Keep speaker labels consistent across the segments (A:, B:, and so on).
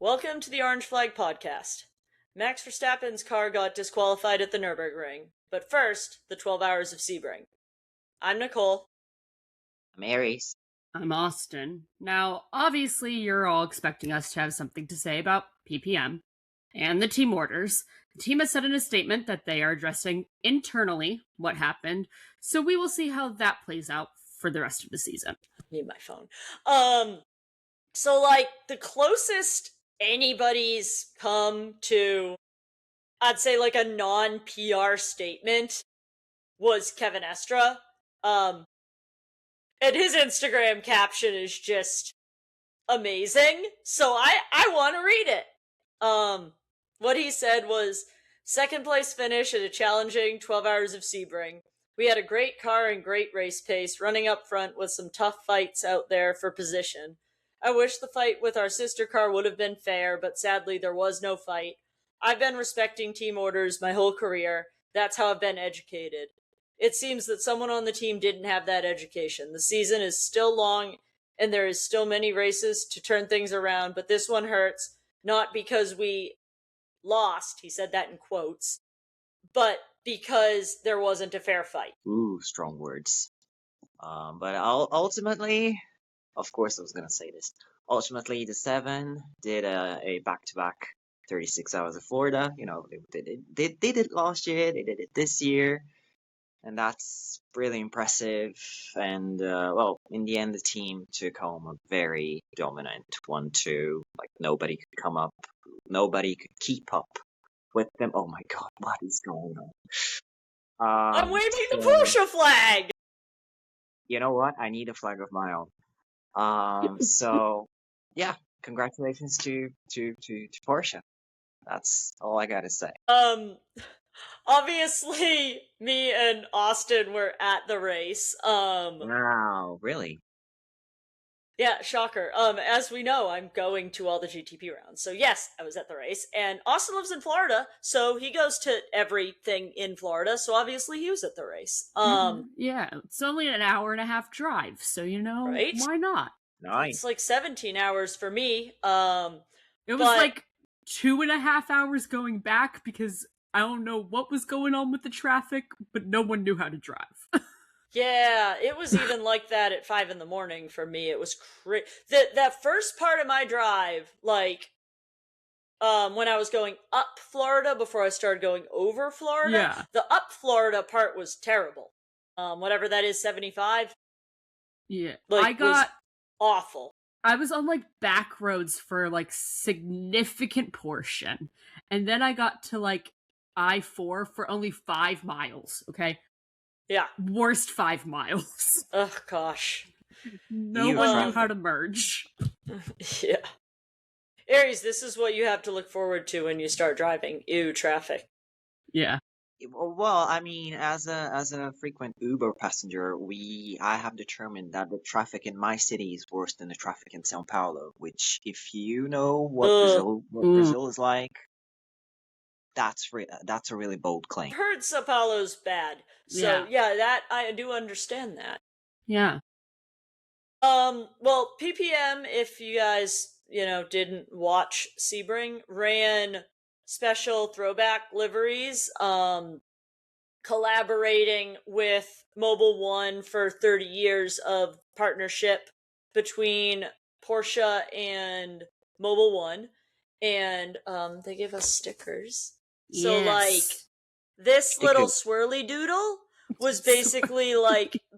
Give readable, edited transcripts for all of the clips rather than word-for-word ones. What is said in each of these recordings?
A: Welcome to the Orange Flag Podcast. Max Verstappen's car got disqualified at the Nürburgring, but first, the 12 hours of Sebring. I'm Nicole.
B: I'm Aries.
C: I'm Auston. Now, obviously, you're all expecting us to have something to say about PPM and the team orders. The team has said in a statement that they are addressing internally what happened, so we will see how that plays out for the rest of the season.
A: I need my phone. So, the closest anybody's come to, I'd say, a non-PR statement was Kevin Estra. And his Instagram caption is just amazing. So I want to read it. What he said was, second place finish at a challenging 12 hours of Sebring. We had a great car and great race pace, running up front with some tough fights out there for position. I wish the fight with our sister car would have been fair, but sadly there was no fight. I've been respecting team orders my whole career. That's how I've been educated. It seems that someone on the team didn't have that education. The season is still long, and there is still many races to turn things around, but this one hurts, not because we lost, he said that in quotes, but because there wasn't a fair fight.
B: Ooh, strong words. But ultimately, of course I was going to say this, ultimately the 7 did a back-to-back 36 hours of Florida. You know, they did it last year, they did it this year. And that's really impressive. And, in the end, the team took home a very dominant 1-2. Nobody could come up. Nobody could keep up with them. Oh my god, what is going on?
A: I'm waving the Porsche flag!
B: You know what? I need a flag of my own. So, yeah, congratulations to Porsche. That's all I gotta say.
A: Obviously, me and Auston were at the race.
B: Wow, really?
A: Yeah, shocker. As we know, I'm going to all the GTP rounds. So yes, I was at the race. And Auston lives in Florida, so he goes to everything in Florida, so obviously he was at the race.
C: Yeah, it's only an hour and a half drive, so
A: right?
C: Why not?
B: Nice.
A: It's 17 hours for me.
C: It was 2.5 hours going back because I don't know what was going on with the traffic, but no one knew how to drive.
A: Yeah, it was even like that at 5 a.m. for me. It was that first part of my drive, when I was going up Florida before I started going over Florida,
C: Yeah.
A: The up Florida part was terrible. Whatever that is, 75.
C: Yeah,
A: was awful.
C: I was on back roads for significant portion, and then I got to I-4 for only 5 miles. Okay.
A: Yeah.
C: Worst 5 miles.
A: Oh gosh.
C: No one knew how to merge.
A: Yeah. Aries, this is what you have to look forward to when you start driving. Ew, traffic.
C: Yeah.
B: Well, I mean, as a frequent Uber passenger, I have determined that the traffic in my city is worse than the traffic in São Paulo. Which, if you know what Brazil is like, that's a really bold claim.
A: I've heard São Paulo's bad, so yeah, that I do understand that.
C: Yeah.
A: Well, PPM, if you guys didn't watch Sebring, ran special throwback liveries, collaborating with Mobil 1 for 30 years of partnership between Porsche and Mobil 1, and they gave us stickers. So this little swirly doodle was basically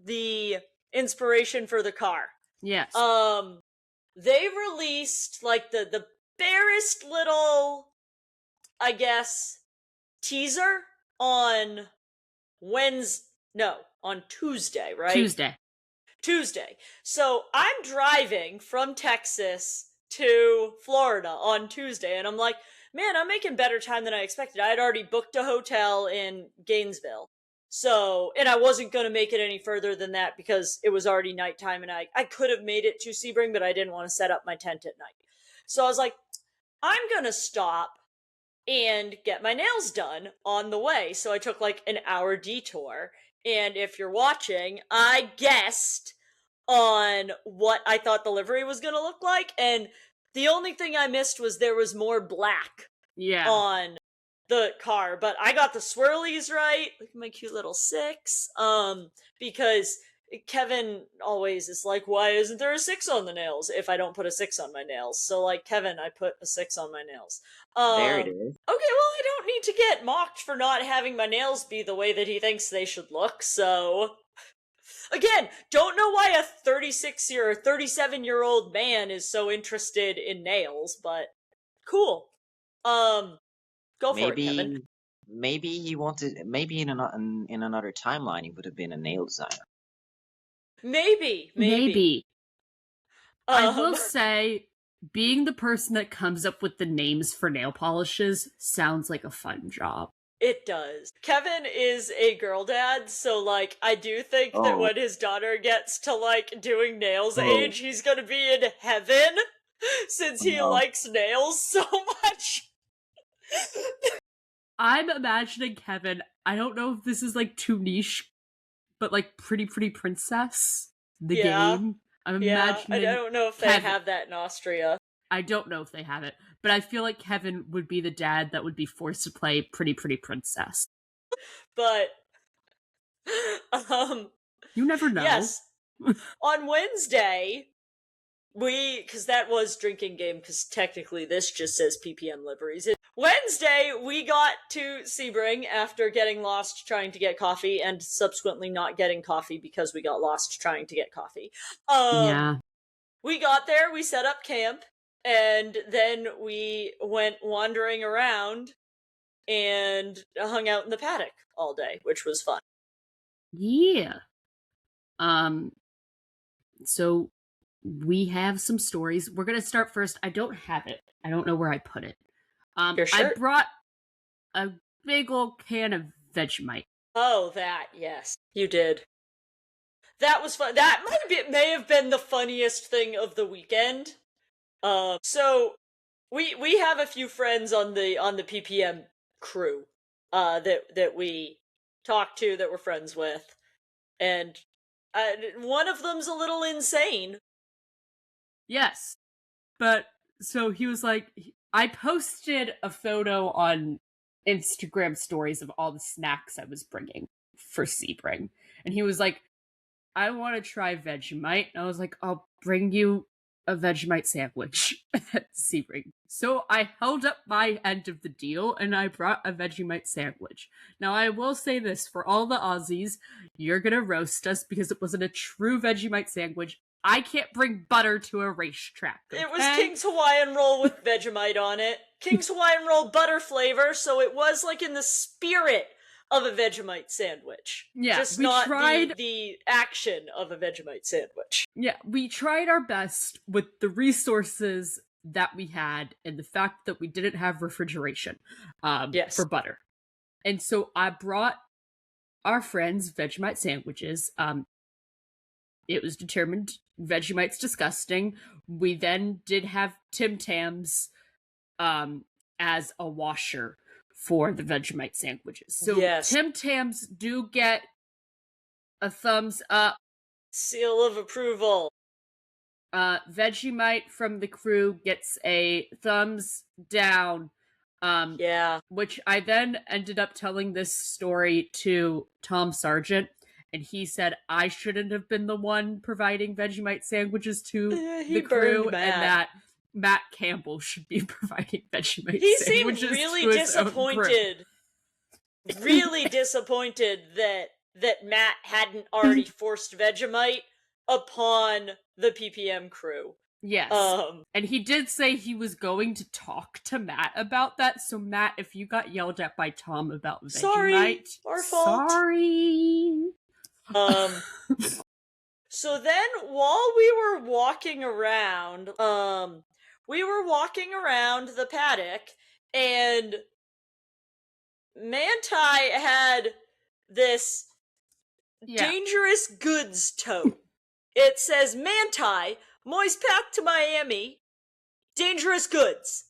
A: the inspiration for the car.
C: Yes.
A: They released the barest little, I guess, teaser on Tuesday, right? Tuesday. So I'm driving from Texas to Florida on Tuesday, and I'm like, man, I'm making better time than I expected. I had already booked a hotel in Gainesville. So, and I wasn't going to make it any further than that because it was already nighttime, and I could have made it to Sebring, but I didn't want to set up my tent at night. So I was like, I'm going to stop and get my nails done on the way. So I took an hour detour. And if you're watching, I guessed on what I thought the livery was going to look like. And The only thing I missed was there was more black
C: Yeah.
A: on the car, but I got the swirlies right. Look at my cute little 6. Because Kevin always is like, why isn't there a 6 on the nails if I don't put a 6 on my nails? So, like, Kevin, I put a 6 on my nails.
B: There it
A: Okay,
B: is.
A: well, I don't need to get mocked for not having my nails be the way that he thinks they should look, so... Again, don't know why a 36-year or 37-year-old man is so interested in nails, but cool. Go for it, Kevin.
B: Maybe he wanted. Maybe in another timeline he would have been a nail designer.
A: Maybe.
C: I will say, being the person that comes up with the names for nail polishes sounds like a fun job.
A: It does. Kevin is a girl dad, so, like, I do think that
B: Oh.
A: when his daughter gets to, like, doing nails
B: Oh.
A: age, he's gonna be in heaven, since he
B: No.
A: likes nails so much.
C: I'm imagining Kevin, I don't know if this is, like, too niche, but, like, Pretty Princess, the game. I'm imagining
A: I don't know if they
C: Kevin.
A: have that in Austria.
C: I don't know if they have it, but I feel like Kevin would be the dad that would be forced to play Pretty Princess.
A: But,
C: you never know.
A: Yes. On Wednesday, because that was drinking game, because technically this just says PPM liveries. Wednesday, we got to Sebring after getting lost trying to get coffee and subsequently not getting coffee because we got lost trying to get coffee.
C: Yeah.
A: We got there, we set up camp, and then we went wandering around and hung out in the paddock all day, which was fun.
C: Yeah. So we have some stories. We're gonna start first. I don't have it. I don't know where I put it.
A: Your shirt?
C: I brought a big old can of Vegemite.
A: Oh, that, yes. You did. That was fun. That may have been the funniest thing of the weekend. So we have a few friends on the PPM crew that we talk to, that we're friends with, and one of them's a little insane.
C: Yes, but so he was like, I posted a photo on Instagram stories of all the snacks I was bringing for Sebring, and he was like, I want to try Vegemite. And I was like, I'll bring you a Vegemite sandwich at Sebring. So I held up my end of the deal and I brought a Vegemite sandwich. Now I will say this, for all the Aussies, you're gonna roast us because it wasn't a true Vegemite sandwich. I can't bring butter to a racetrack. Okay?
A: It was King's Hawaiian Roll with Vegemite on it. King's Hawaiian Roll butter flavor, so it was like in the spirit of a Vegemite sandwich.
C: Yeah,
A: just
C: we
A: not
C: tried
A: the action of a Vegemite sandwich.
C: Yeah, we tried our best with the resources that we had and the fact that we didn't have refrigeration for butter. And so I brought our friends Vegemite sandwiches. It was determined Vegemite's disgusting. We then did have Tim Tams as a washer for the Vegemite sandwiches. So Tim Tams do get a thumbs up.
A: Seal of approval.
C: Vegemite from the crew gets a thumbs down. Which I then ended up telling this story to Tom Sargent, and he said I shouldn't have been the one providing Vegemite sandwiches to the crew, and that Matt Campbell should be providing Vegemite sandwiches.
A: He seemed really disappointed. Really disappointed that Matt hadn't already forced Vegemite upon the PPM crew.
C: Yes. And he did say he was going to talk to Matt about that. So Matt, if you got yelled at by Tom about Vegemite,
A: sorry, our fault.
C: Sorry.
A: So then while we were walking around the paddock, and Manti had this dangerous goods tote. It says, Manti, Moist Pack to Miami, dangerous goods.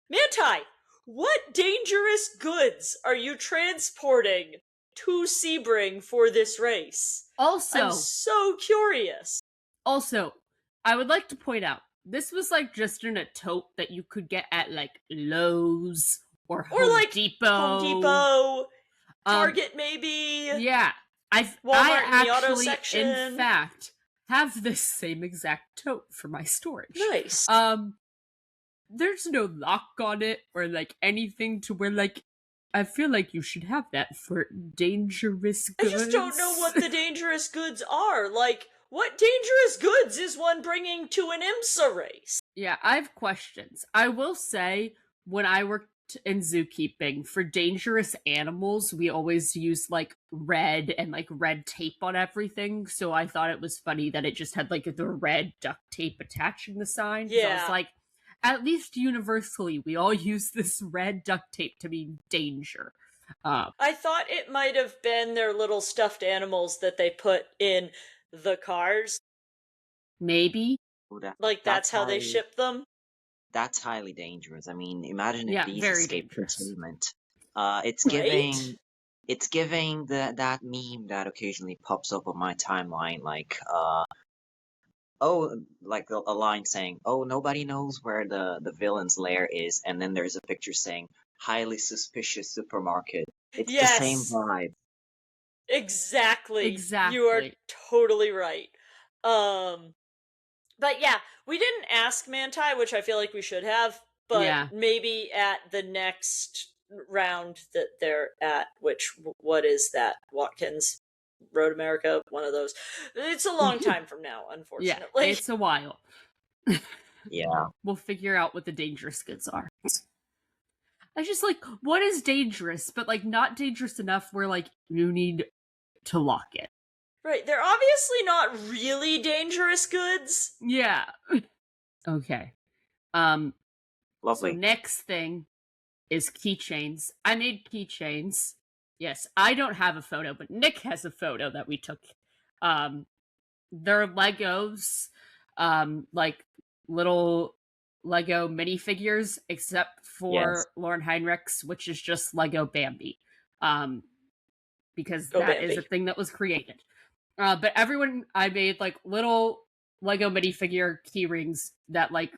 A: Manti, what dangerous goods are you transporting to Sebring for this race?
C: Also,
A: I'm so curious.
C: Also, I would like to point out, this was like just in a tote that you could get at like Lowe's or
A: Or
C: Home
A: like
C: Depot.
A: Home Depot,
C: Um,
A: Target maybe.
C: Yeah. I
A: Walmart in the auto
C: actually,
A: section.
C: in fact, have this same exact tote for my storage.
A: Nice.
C: There's no lock on it or like anything to where like I feel like you should have that for dangerous goods.
A: I just don't know what the dangerous goods are. Like, what dangerous goods is one bringing to an IMSA race?
C: Yeah, I have questions. I will say, when I worked in zookeeping, for dangerous animals, we always used like red and like red tape on everything. So I thought it was funny that it just had like the red duct tape attaching the sign.
A: Yeah.
C: So I was like, at least universally, we all use this red duct tape to mean danger.
A: I thought it might have been their little stuffed animals that they put in the cars.
C: Maybe.
A: Like, that's how they ship them.
B: That's highly dangerous. I mean, imagine if
C: Yeah,
B: these
C: very
B: escape
C: dangerous.
B: containment.
A: Right?
B: It's giving that meme that occasionally pops up on my timeline, like like a line saying, "Oh, nobody knows where the villain's lair is," and then there's a picture saying, "Highly suspicious supermarket." It's the same
A: Yes.
B: vibe.
A: Exactly.
C: Exactly.
A: You are totally right. But yeah, we didn't ask Manti, which I feel like we should have, but
C: Yeah.
A: maybe at the next round that they're at, which, what is that? Watkins? Road America? One of those. It's a long time from now,
C: Yeah,
A: unfortunately.
C: it's a while.
B: Yeah.
C: We'll figure out what the dangerous goods are. I just like, what is dangerous, but like not dangerous enough where like you need to lock it.
A: Right, they're obviously not really dangerous goods.
C: Yeah. Okay.
B: Lovely.
C: So next thing is keychains. I made keychains. Yes, I don't have a photo, but Nick has a photo that we took. They're Legos, like little Lego minifigures, except for Lauren Heinrichs, which is just Lego Bambi. Because that is a thing that was created. But everyone, I made like little Lego minifigure key rings that like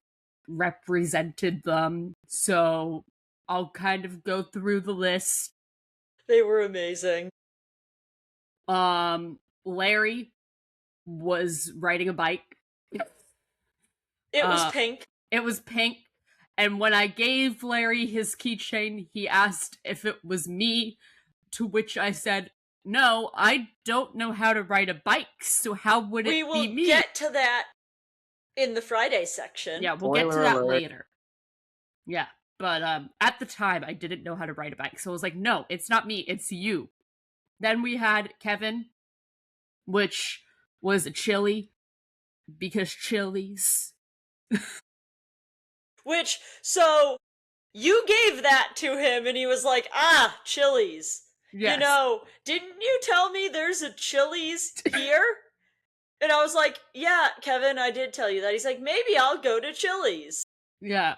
C: represented them. So I'll kind of go through the list.
A: They were amazing.
C: Larry was riding a bike.
A: It was pink.
C: It was pink. And when I gave Larry his keychain, he asked if it was me, to which I said, "No, I don't know how to ride a bike, so how would it be me?"
A: We will get to that in the Friday section.
C: Yeah, we'll get to that later. Yeah, but at the time, I didn't know how to ride a bike, so I was like, "No, it's not me, it's you." Then we had Kevin, which was a chili, because chilies.
A: Which, so, you gave that to him, and he was like, Chili's.
C: Yes.
A: You know, didn't you tell me there's a Chili's here? And I was like, yeah, Kevin, I did tell you that. He's like, maybe I'll go to Chili's.
C: Yeah.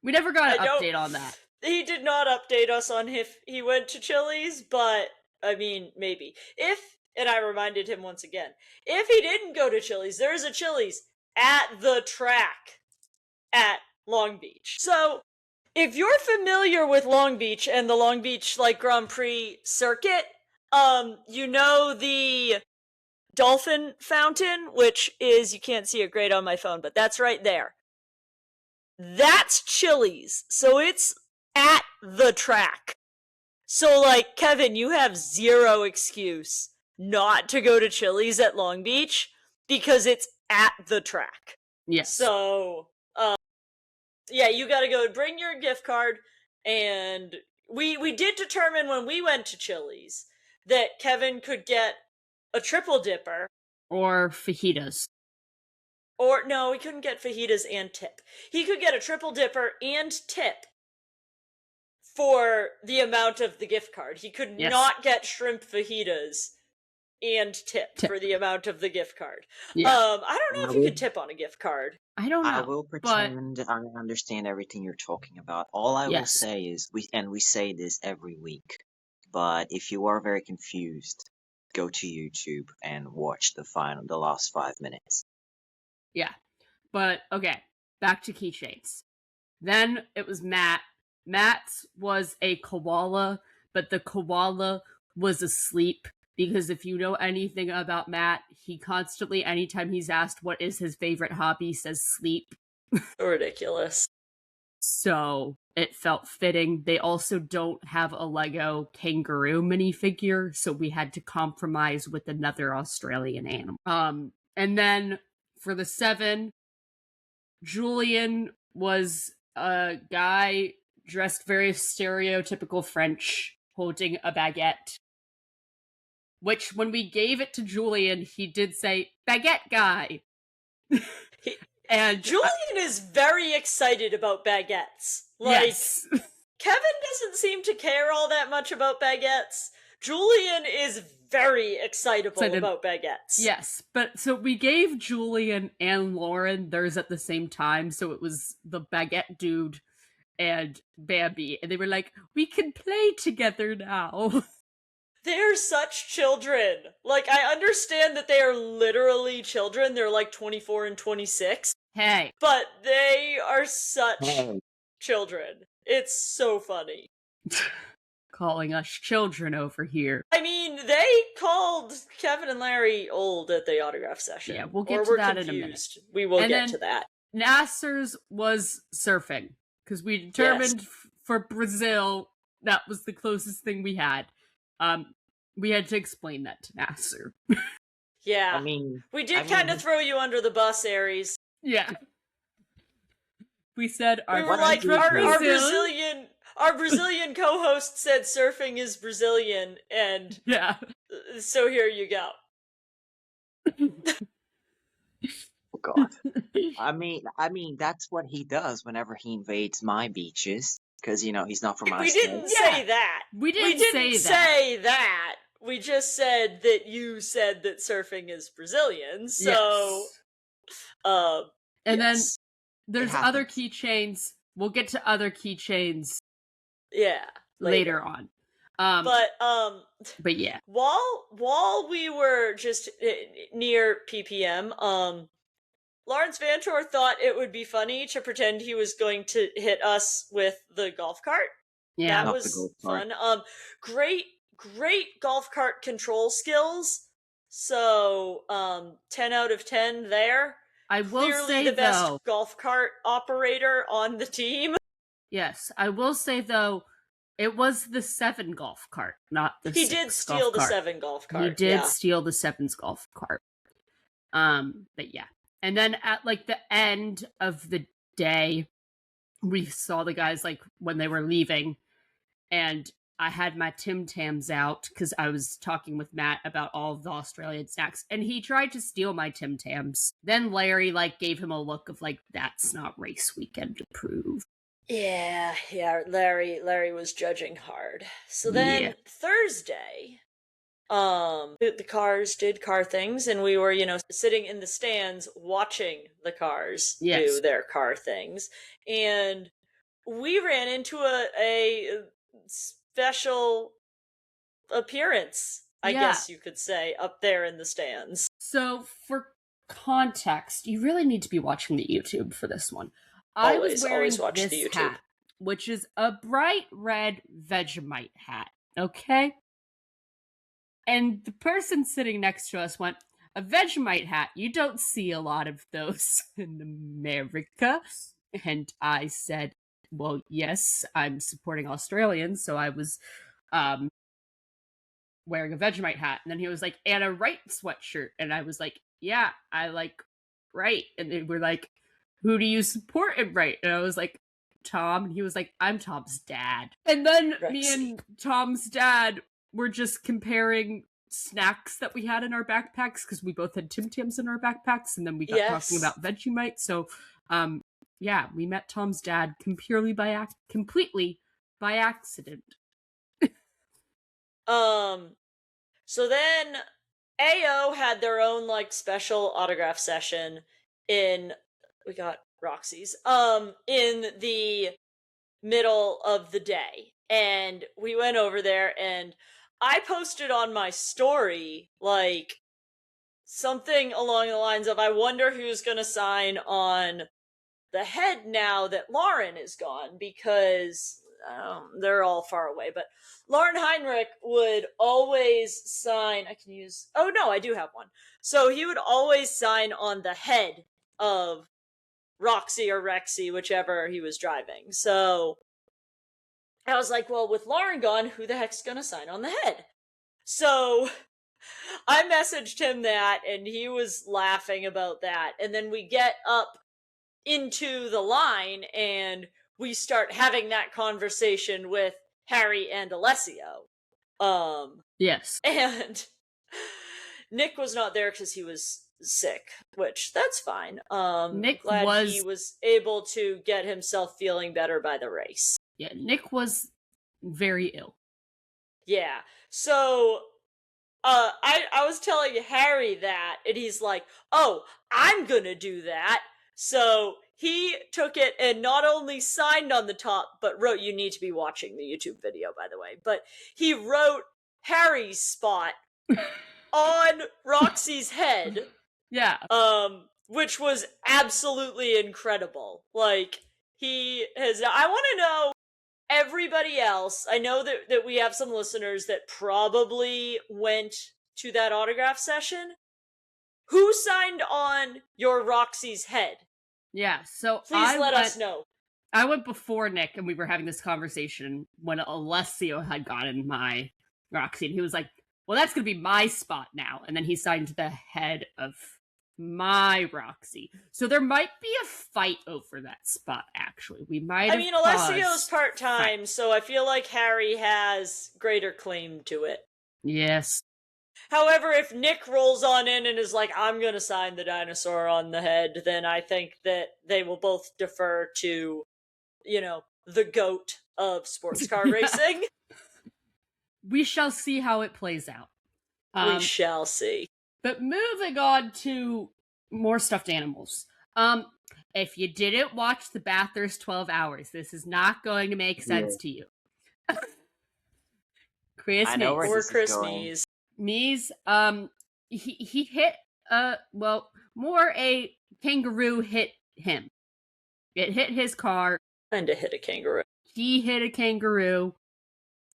C: We never got an update on that.
A: He did not update us on if he went to Chili's, but, I mean, maybe. And I reminded him once again, if he didn't go to Chili's, there is a Chili's at the track at Long Beach. So, if you're familiar with Long Beach and the Long Beach like Grand Prix circuit, you know the Dolphin Fountain, which is, you can't see it great on my phone, but that's right there. That's Chili's. So it's at the track. So, like, Kevin, you have zero excuse not to go to Chili's at Long Beach because it's at the track.
C: Yes.
A: So, yeah, you gotta go bring your gift card, and we did determine when we went to Chili's that Kevin could get a triple dipper.
C: Or fajitas.
A: Or, no, he couldn't get fajitas and tip. He could get a triple dipper and tip for the amount of the gift card. He could not get shrimp fajitas and tip for the amount of the gift card. Yeah. I don't know if you could tip on a gift card.
C: I don't know.
B: I will pretend I understand everything you're talking about. All I will say is, we say this every week, but if you are very confused, go to YouTube and watch the last 5 minutes.
C: Yeah. But okay, back to keychains. Then it was Matt. Matt's was a koala, but the koala was asleep. Because if you know anything about Matt, he constantly, anytime he's asked what is his favorite hobby, says sleep.
A: Ridiculous.
C: So it felt fitting. They also don't have a Lego kangaroo minifigure, so we had to compromise with another Australian animal. And then for the 7, Julian was a guy dressed very stereotypical French, holding a baguette. Which, when we gave it to Julian, he did say, "Baguette guy." And
A: Julian is very excited about baguettes. Like,
C: yes.
A: Kevin doesn't seem to care all that much about baguettes. Julian is very excitable about baguettes.
C: Yes, but so we gave Julian and Lauren theirs at the same time, so it was the baguette dude and Bambi, and they were like, "We can play together now."
A: They're such children. Like, I understand that they are literally children. They're like 24 and 26.
C: Hey.
A: But they are such children. It's so funny.
C: Calling us children over here.
A: I mean, they called Kevin and Larry old at the autograph session.
C: Yeah, we'll get to that in a minute.
A: We will get to that.
C: Nasser's was surfing, because we determined for Brazil that was the closest thing we had. We had to explain that to Nasser.
A: Yeah. We did kind of throw you under the bus, Aries.
C: Yeah. We said
A: our Brazilian co-host said surfing is Brazilian, and
C: yeah.
A: So here you go.
B: Oh God. I mean that's what he does whenever he invades my beaches. Because, he's not from my state.
A: We didn't say that.
C: We didn't say
A: that. We just said that you said that surfing is Brazilian. So,
C: yes. And then there's other keychains. We'll get to other keychains.
A: Yeah.
C: Later on. But yeah.
A: While we were just near PPM, Laurens Vanthoor thought it would be funny to pretend he was going to hit us with the golf cart.
C: Yeah,
A: that was fun. Great golf cart control skills. So, 10 out of 10 there.
C: I will
A: Clearly
C: say,
A: the best
C: though,
A: golf cart operator on the team.
C: Yes, I will say, though, it was the 7 golf cart, not the 6
A: He did steal the 7 golf cart.
C: He did steal the 7's golf cart. But yeah. And then at, the end of the day, we saw the guys, when they were leaving, and I had my Tim Tams out, because I was talking with Matt about all of the Australian snacks, and he tried to steal my Tim Tams. Then Larry, gave him a look of, that's not race weekend approved.
A: Yeah, Larry was judging hard. So then Thursday, the cars did car things, and we were, sitting in the stands watching the cars do their car things. And we ran into a special appearance, I guess you could say, up there in the stands.
C: So for context, you really need to be watching the YouTube for this one.
A: Always
C: watch
A: the YouTube.
C: Hat, which is a bright red Vegemite hat, okay? And the person sitting next to us went, "A Vegemite hat, you don't see a lot of those in America." And I said, "Well, yes, I'm supporting Australians, so I was wearing a Vegemite hat." And then he was like, "And a Wright sweatshirt." And I was like, "Yeah, I like Wright." And they were like, "Who do you support in Wright?" And I was like, "Tom." And he was like, "I'm Tom's dad." And then me and Tom's dad were just comparing snacks that we had in our backpacks, because we both had Tim Tams in our backpacks, and then we got talking about Vegemite. So, we met Tom's dad completely by accident.
A: So then AO had their own special autograph session we got Roxy's in the middle of the day, and we went over there, and I posted on my story something along the lines of, I wonder who's going to sign on the head now that Lauren is gone, because they're all far away. But Lauren Heinrich would always sign. Oh no, I do have one. So he would always sign on the head of Roxy or Rexy, whichever he was driving. So I was like, well, with Lauren gone, who the heck's gonna sign on the head? So I messaged him that, and he was laughing about that. And then we get up into the line, and we start having that conversation with Harry and Alessio.
C: Yes.
A: And Nick was not there because he was sick, which that's fine.
C: Nick
A: he was able to get himself feeling better by the race.
C: Yeah, Nick was very ill.
A: Yeah. So I was telling Harry that, and he's like, oh, I'm gonna do that. So he took it and not only signed on the top, but wrote, you need to be watching the YouTube video, by the way, but he wrote Harry's spot on Roxy's head.
C: Yeah.
A: Which was absolutely incredible. Like, I want to know everybody else. I know that we have some listeners that probably went to that autograph session. Who signed on your Roxy's head?
C: Yeah, so
A: please let us know.
C: I went before Nick, and we were having this conversation when Alessio had gotten my Roxy, and he was like, well, that's going to be my spot now. And then he signed the head of my Roxy. So there might be a fight over that spot, actually.
A: Alessio's part-time, so I feel like Harry has greater claim to it.
C: Yes.
A: However, if Nick rolls on in and is like, I'm going to sign the dinosaur on the head, then I think that they will both defer to, the GOAT of sports car racing.
C: We shall see how it plays out.
A: We shall see.
C: But moving on to more stuffed animals. If you didn't watch The Bathurst 12 Hours, this is not going to make sense to you. Chris
B: I know where
A: Chris
B: Mees.
A: Mees.
C: He hit, more a kangaroo hit him. It hit his car.
A: Kinda hit a kangaroo.
C: He hit a kangaroo.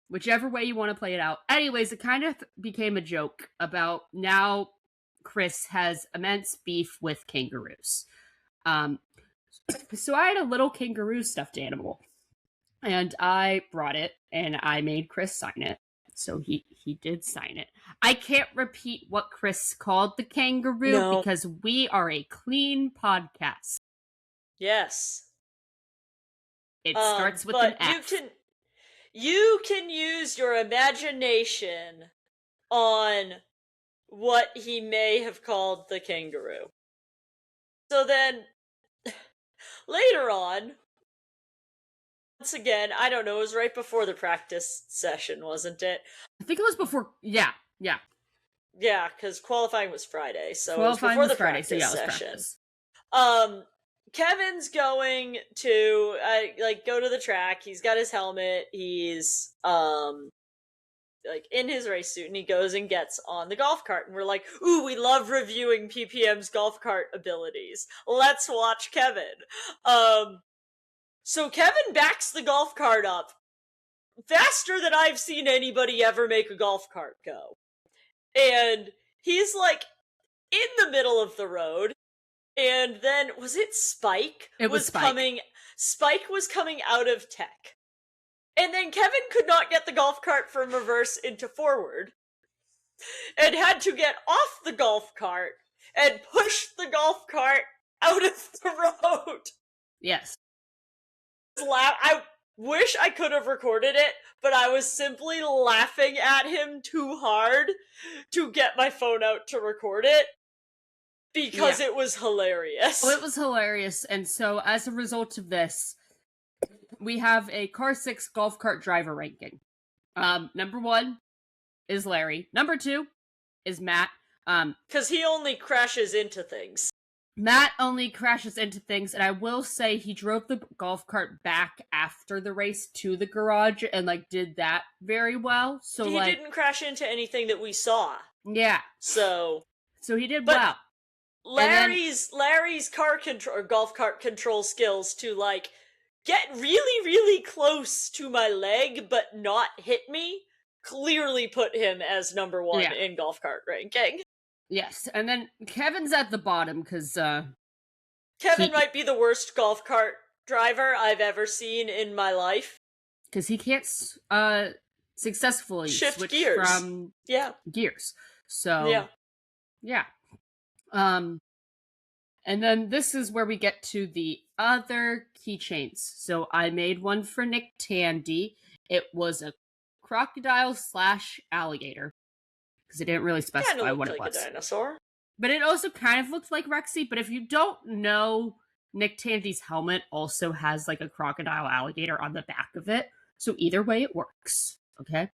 C: Whichever way you want to play it out. Anyways, it kind of became a joke about now Chris has immense beef with kangaroos. So I had a little kangaroo stuffed animal, and I brought it, and I made Chris sign it. So he did sign it. I can't repeat what Chris called the kangaroo because we are a clean podcast.
A: Yes.
C: It starts with an F.
A: You can use your imagination on what he may have called the kangaroo. So then, later on, once again, I don't know, it was right before the practice session, wasn't it?
C: I think it was before, yeah.
A: Yeah, because qualifying was Friday, so
C: qualifying
A: it was before the
C: Friday,
A: practice
C: so yeah,
A: session. Kevin's going to go to the track. He's got his helmet. He's in his race suit, and he goes and gets on the golf cart. And we're like, "Ooh, we love reviewing PPM's golf cart abilities. Let's watch Kevin." So Kevin backs the golf cart up faster than I've seen anybody ever make a golf cart go, and he's like in the middle of the road. And then, was it Spike?
C: It was Spike.
A: Spike was coming out of tech. And then Kevin could not get the golf cart from reverse into forward. And had to get off the golf cart and push the golf cart out of the road.
C: Yes.
A: I wish I could have recorded it, but I was simply laughing at him too hard to get my phone out to record it. Because it was hilarious.
C: Well, it was hilarious, and so as a result of this, we have a Car 6 golf cart driver ranking. Number 1 is Larry. Number 2 is Matt.
A: Because he only crashes into things.
C: Matt only crashes into things, and I will say he drove the golf cart back after the race to the garage and, did that very well. So,
A: he didn't crash into anything that we saw.
C: Yeah.
A: So
C: So he did
A: But
C: well.
A: Larry's car control or golf cart control skills to like get really, really close to my leg but not hit me clearly put him as number one
C: Yeah.
A: in golf cart ranking.
C: Yes, and then Kevin's at the bottom because
A: Kevin might be the worst golf cart driver I've ever seen in my life.
C: Because he can't successfully
A: Shift
C: switch
A: gears.
C: from gears. So yeah. And then this is where we get to the other keychains. So I made one for Nick Tandy. It was a crocodile / alligator. Because it didn't really specify what it was.
A: A dinosaur.
C: But it also kind of looked like Rexy. But if you don't know, Nick Tandy's helmet also has like a crocodile alligator on the back of it. So either way, it works. Okay.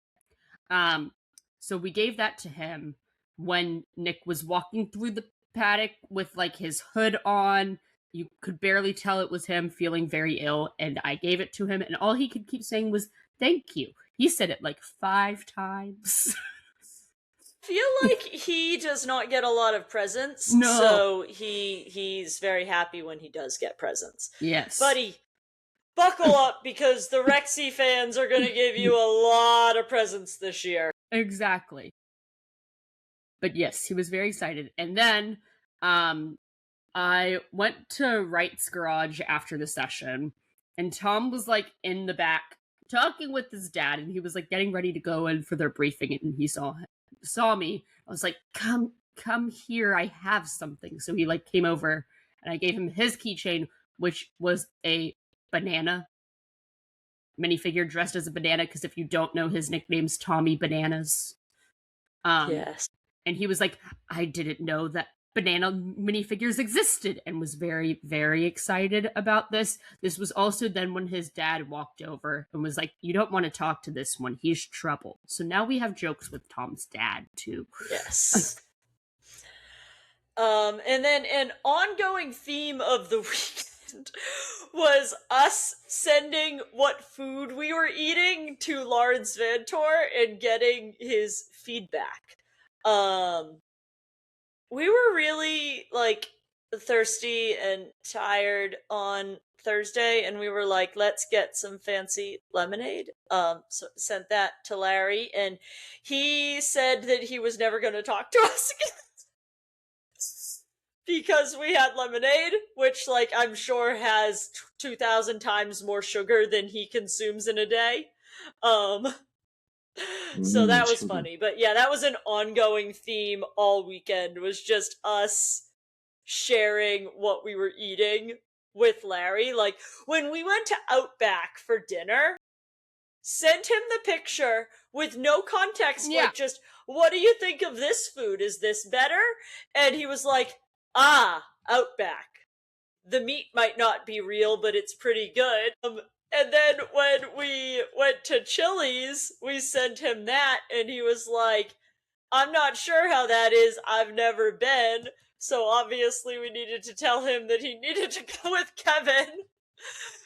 C: So we gave that to him when Nick was walking through the paddock with like his hood on. You could barely tell it was him, feeling very ill, and I gave it to him, and all he could keep saying was "thank you." He said it like 5 times.
A: I feel like he does not get a lot of presents, so he's very happy when he does get presents.
C: Yes.
A: Buddy, buckle up because the Rexy fans are going to give you a lot of presents this year.
C: Exactly. But yes, he was very excited. And then I went to Wright's garage after the session, and Tom was like in the back talking with his dad, and he was like getting ready to go in for their briefing, and he saw me. I was like, come here, I have something. So he like came over, and I gave him his keychain, which was a banana minifigure dressed as a banana, because if you don't know, his nickname's Tommy Bananas.
A: Yes.
C: And he was like, I didn't know that banana minifigures existed, and was very, very excited about this. This was also then when his dad walked over and was like, you don't want to talk to this one, he's trouble. So now we have jokes with Tom's dad too.
A: Yes. And then an ongoing theme of the weekend was us sending what food we were eating to Laurens Vanthoor and getting his feedback. We were really like thirsty and tired on Thursday, and we were like, let's get some fancy lemonade. So sent that to Larry, and he said that he was never going to talk to us again. Because we had lemonade, which, like, I'm sure has 2,000 times more sugar than he consumes in a day. So that was funny. But yeah, that was an ongoing theme all weekend, was just us sharing what we were eating with Larry. Like, when we went to Outback for dinner, sent him the picture with no context, like, just, what do you think of this food? Is this better? And he was like, Outback. The meat might not be real, but it's pretty good. And then when we went to Chili's, we sent him that, and he was like, I'm not sure how that is. I've never been. So obviously we needed to tell him that he needed to go with Kevin.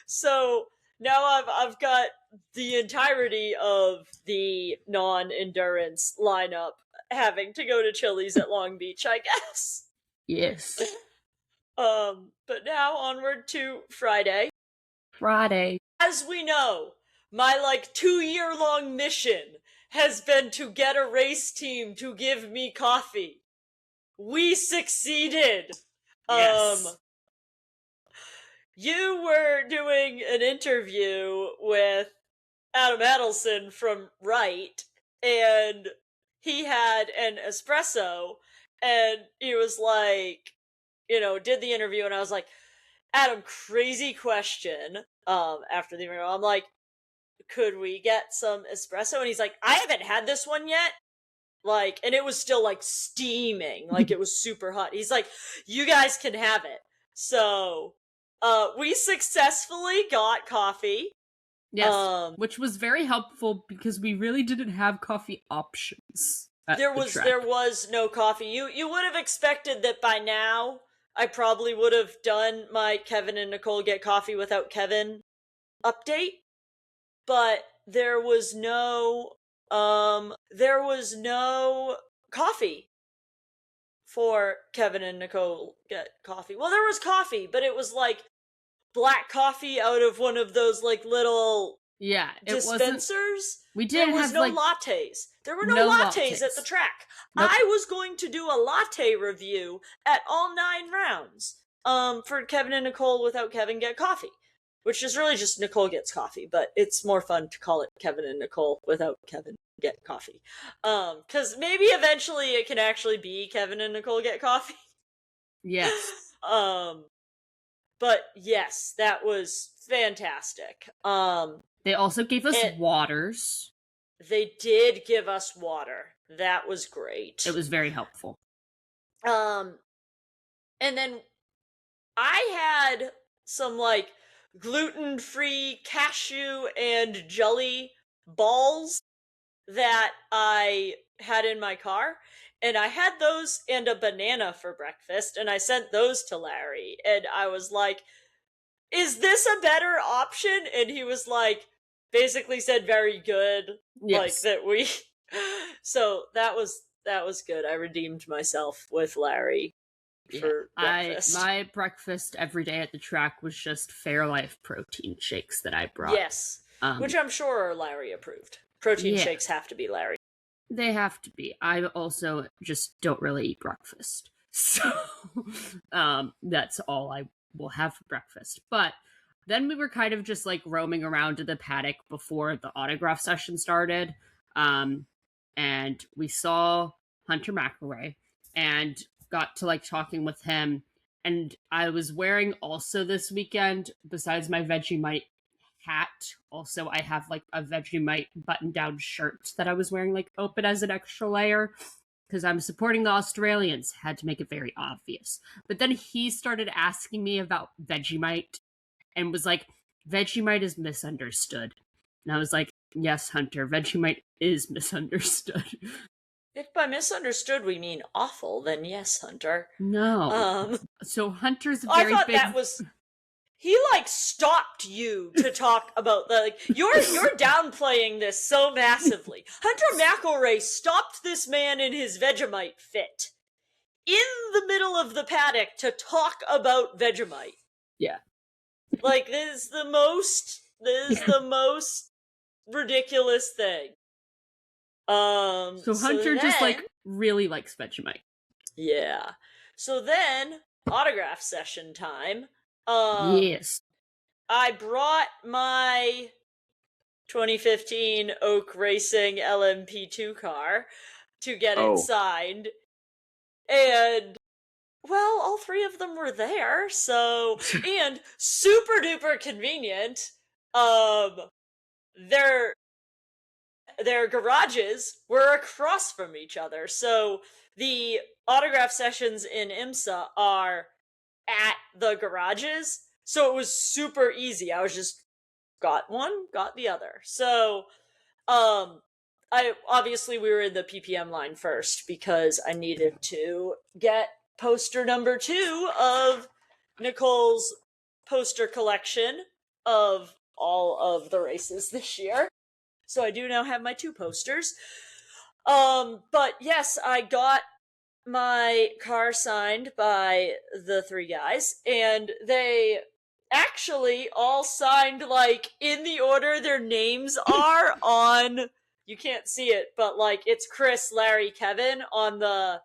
A: So now I've got the entirety of the non-endurance lineup having to go to Chili's at Long Beach, I guess.
C: Yes.
A: But now onward to Friday. As we know, my like 2-year-long mission has been to get a race team to give me coffee. We succeeded.
C: Yes.
A: You were doing an interview with Adam Adelson from Wright, and he had an espresso, and he was like, did the interview, and I was like, Adam, crazy question. After the interview, I'm like, could we get some espresso? And he's like, I haven't had this one yet. Like, and it was still like steaming, like it was super hot. He's like, you guys can have it. So, we successfully got coffee.
C: Yes, which was very helpful because we really didn't have coffee options.
A: There was no coffee. You would have expected that by now I probably would have done my Kevin and Nicole get coffee without Kevin update, but there was no coffee for Kevin and Nicole get coffee. Well, there was coffee, but it was like black coffee out of one of those like little dispensers.
C: We did
A: There was
C: have
A: no
C: like
A: lattes. There were no lattes at the track.
C: Nope.
A: I was going to do a latte review at all 9 rounds. For Kevin and Nicole without Kevin get coffee, which is really just Nicole gets coffee, but it's more fun to call it Kevin and Nicole without Kevin get coffee. Because maybe eventually it can actually be Kevin and Nicole get coffee.
C: Yes.
A: But yes, that was fantastic.
C: They also gave us waters.
A: They did give us water. That was great.
C: It was very helpful.
A: And then I had some like gluten-free cashew and jelly balls that I had in my car, and I had those and a banana for breakfast, and I sent those to Larry, and I was like, is this a better option? And he was like, basically said very good.
C: Yes.
A: Like that we so that was good. I redeemed myself with Larry for breakfast.
C: My breakfast every day at the track was just Fairlife protein shakes that I brought.
A: Yes, which I'm sure are Larry approved. Protein shakes have to be Larry.
C: They have to be. I also just don't really eat breakfast. So that's all I will have for breakfast. But then we were kind of just like roaming around to the paddock before the autograph session started. And we saw Hunter McElroy and got to like talking with him. And I was wearing also this weekend, besides my Vegemite hat, also I have like a Vegemite button-down shirt that I was wearing like open as an extra layer because I'm supporting the Australians. Had to make it very obvious. But then he started asking me about Vegemite and was like, Vegemite is misunderstood. And I was like, yes, Hunter, Vegemite is misunderstood.
A: If by misunderstood we mean awful, then yes, Hunter.
C: No. So Hunter's very
A: I thought
C: big...
A: that was... He, like, stopped you to talk about the... Like, you're downplaying this so massively. Hunter McElroy stopped this man in his Vegemite fit in the middle of the paddock to talk about Vegemite.
C: Yeah.
A: Like, this is the most ridiculous thing.
C: So Hunter just, like, really likes Vegemite.
A: Yeah. So then, autograph session time.
C: Yes.
A: I brought my 2015 Oak Racing LMP2 car to get it signed. And, well, all 3 of them were there, so... and super duper convenient. Their garages were across from each other, so the autograph sessions in IMSA are at the garages, so it was super easy. I was just got one, got the other. So we were in the PPM line first because I needed to get poster number 2 of Nicole's poster collection of all of the races this year. So I do now have my 2 posters. But yes, I got my car signed by the 3 guys, and they actually all signed, like, in the order their names are on, you can't see it, but, like, it's Chris, Larry, Kevin on the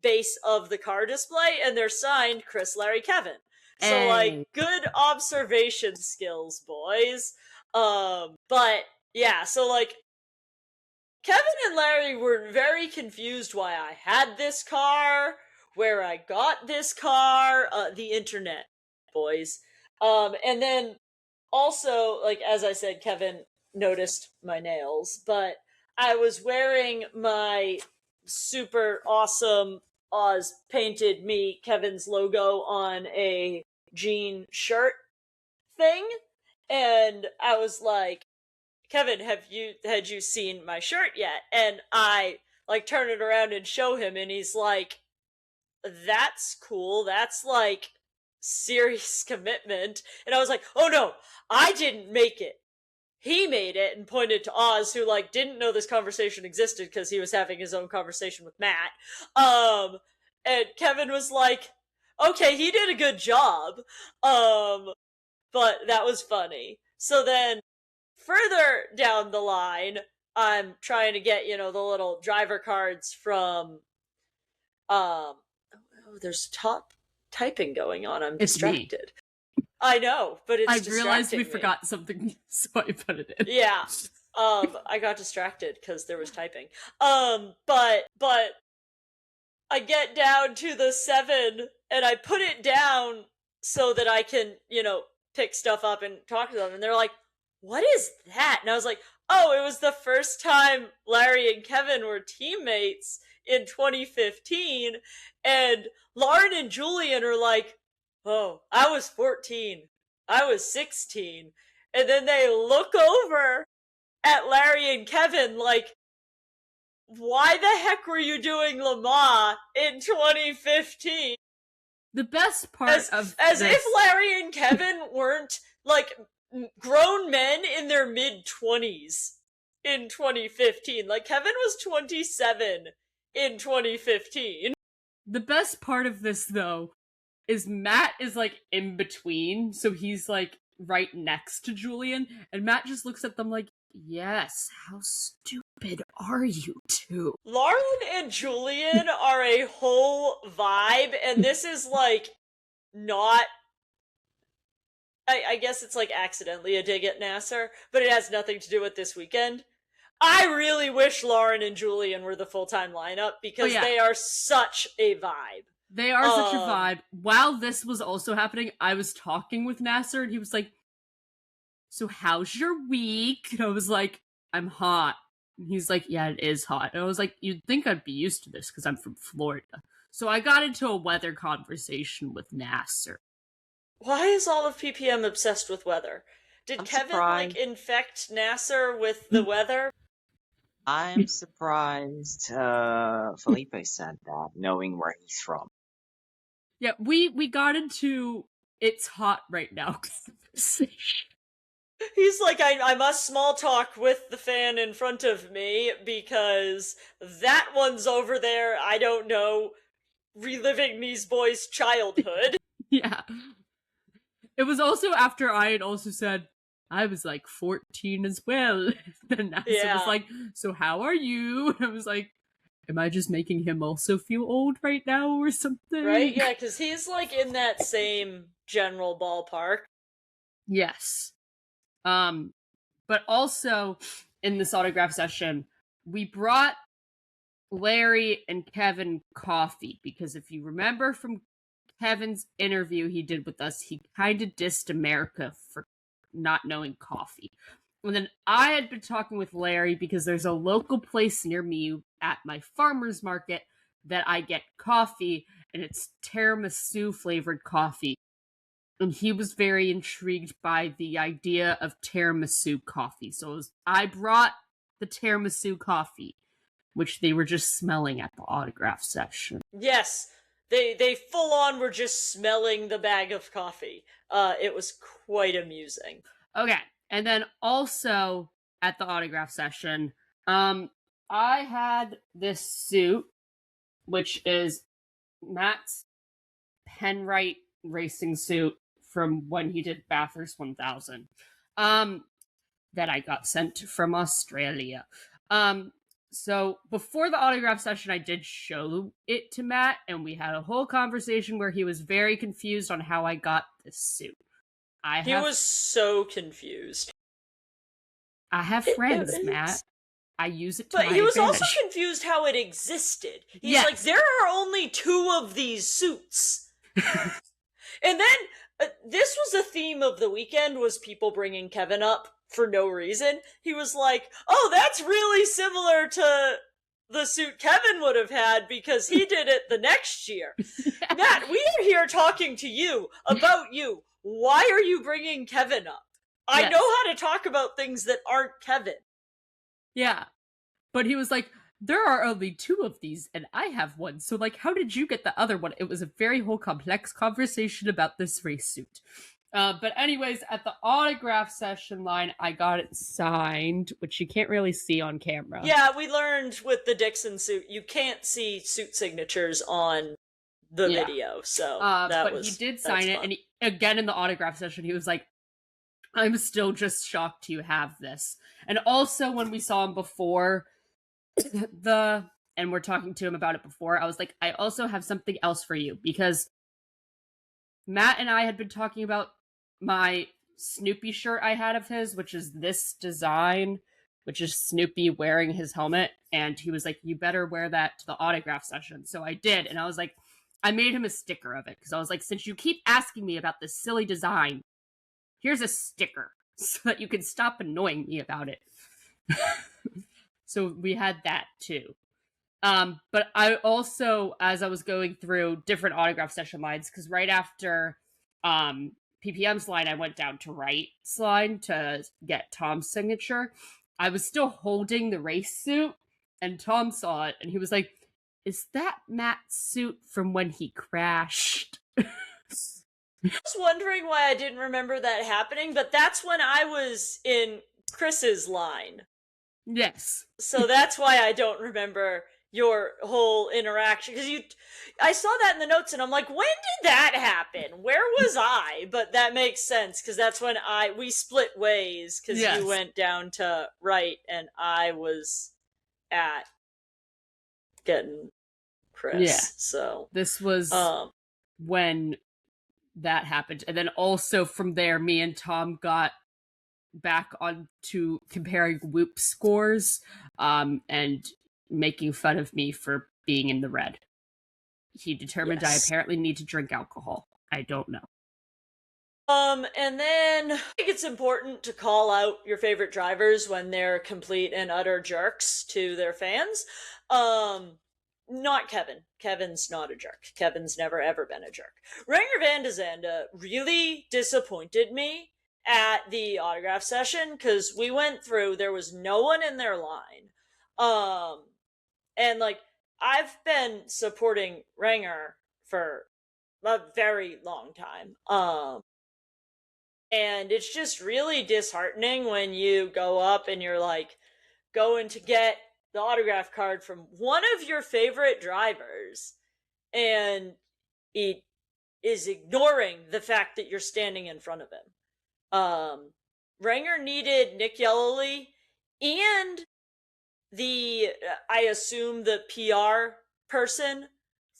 A: base of the car display, and they're signed Chris, Larry, Kevin. So, like, good observation skills, boys. But, yeah, so, like, Kevin and Larry were very confused why I had this car, where I got this car, the internet, boys. And then also, like, as I said, Kevin noticed my nails, but I was wearing my super awesome Oz painted me, Kevin's logo on a jean shirt thing, and I was like, Kevin, had you seen my shirt yet? And I, like, turn it around and show him, and he's like, that's cool, that's, like, serious commitment. And I was like, oh no, I didn't make it. He made it, and pointed to Oz, who, like, didn't know this conversation existed because he was having his own conversation with Matt. And Kevin was like, okay, he did a good job. But that was funny. So then further down the line, I'm trying to get, the little driver cards from oh, there's top typing going on. I'm
C: It's me.
A: distracted. I know, but it's
C: I
A: distracting
C: realized we
A: me.
C: forgot something, so I put it in.
A: Yeah. I got distracted because there was typing. But I get down to the 7 and I put it down so that I can, pick stuff up and talk to them. And they're like, what is that? And I was like, oh, it was the first time Larry and Kevin were teammates in 2015. And Lauren and Julian are like, oh, I was 14. I was 16. And then they look over at Larry and Kevin like, why the heck were you doing Le Mans in 2015?
C: The best part
A: as
C: this...
A: if Larry and Kevin weren't like grown men in their mid-20s in 2015. Like Kevin was 27 in 2015.
C: The best part of this though is Matt is like in between, so he's like right next to Julian, and Matt just looks at them like, yes, how stupid are you two?
A: Lauren and Julian are a whole vibe, and this is like not, I guess it's like accidentally a dig at Nasser, but it has nothing to do with this weekend. I really wish Lauren and Julian were the full-time lineup because they are such a vibe.
C: They are such a vibe. While this was also happening, I was talking with Nasser and he was like, so how's your week? And I was like, I'm hot. And he's like, yeah, it is hot. And I was like, you'd think I'd be used to this because I'm from Florida. So I got into a weather conversation with Nasser.
A: Why is all of PPM obsessed with weather? Did Kevin
B: surprised.
A: Infect Nasser with the weather?
B: I'm surprised Felipe said that, knowing where he's from.
C: Yeah, we got into it's hot right now conversation.
A: He's like, I must small talk with the fan in front of me because that one's over there, I don't know, reliving these boys' childhood.
C: Yeah. It was also after I had also said, I was like 14 as well. And Nasser was like, so how are you? And I was like, am I just making him also feel old right now or something?
A: Right? Yeah, because he's like in that same general ballpark.
C: Yes. But also in this autograph session, we brought Larry and Kevin coffee because if you remember from Kevin's interview he did with us, he kind of dissed America for not knowing coffee. And then I had been talking with Larry because there's a local place near me at my farmer's market that I get coffee, and it's tiramisu flavored coffee. And he was very intrigued by the idea of tiramisu coffee. So I brought the tiramisu coffee, which they were just smelling at the autograph session.
A: Yes, they full on were just smelling the bag of coffee. It was quite amusing.
C: Okay, and then also at the autograph session, I had this suit, which is Matt's Penrite racing suit from when he did Bathurst 1000, that I got sent from Australia. So before the autograph session, I did show it to Matt, and we had a whole conversation where he was very confused on how I got this suit.
A: He was so confused.
C: I have friends, Matt. I use it to
A: But
C: my
A: he was
C: advantage.
A: also confused how it existed. He's like, there are only 2 of these suits. And then, this was a theme of the weekend, was people bringing Kevin up for no reason. He was like, oh, that's really similar to the suit Kevin would have had because he did it the next year. Yeah. Matt, we are here talking to you about you. Why are you bringing Kevin up? Yes. I know how to talk about things that aren't Kevin.
C: Yeah. But he was like, there are only 2 of these, and I have one. So, like, how did you get the other one? It was a very whole complex conversation about this race suit. But anyways, at the autograph session line, I got it signed, which you can't really see on camera.
A: Yeah, we learned with the Dixon suit, you can't see suit signatures on the
C: Yeah.
A: video. So that
C: but he did
A: that's
C: sign it,
A: fun.
C: and again in the autograph session, he was like, "I'm still just shocked you have this." And also, when we saw him before and we're talking to him about it before, I was like, "I also have something else for you," because Matt and I had been talking about my Snoopy shirt I had of his, which is this design, which is Snoopy wearing his helmet. And he was like, "You better wear that to the autograph session." So I did. And I was like, I made him a sticker of it because I was like, since you keep asking me about this silly design, here's a sticker so that you can stop annoying me about it. So we had that too. But I also, as I was going through different autograph session lines, because right after PPM's line, I went down to Wright's line to get Tom's signature. I was still holding the race suit, and Tom saw it, and he was like, "Is that Matt's suit from when he crashed?"
A: I was wondering why I didn't remember that happening, but that's when I was in Chris's line.
C: Yes.
A: So that's why I don't remember your whole interaction, because I saw that in the notes and I'm like, when did that happen? Where was I? But that makes sense, because that's when we split ways, because
C: Yes.
A: you went down to Wright and I was at getting Chris.
C: Yeah.
A: So
C: this was when that happened, and then also from there, me and Tom got back on to comparing Whoop scores, and making fun of me for being in the red. He determined I apparently need to drink alcohol. I don't know.
A: And then I think it's important to call out your favorite drivers when they're complete and utter jerks to their fans. Not Kevin. Kevin's not a jerk. Kevin's never ever been a jerk. Renger van de Zande really disappointed me at the autograph session, because we went through, there was no one in their line. And like, I've been supporting Renger for a very long time. And it's just really disheartening when you go up and you're like going to get the autograph card from one of your favorite drivers, and he is ignoring the fact that you're standing in front of him. Renger needed Nick Yellowly and I assume the PR person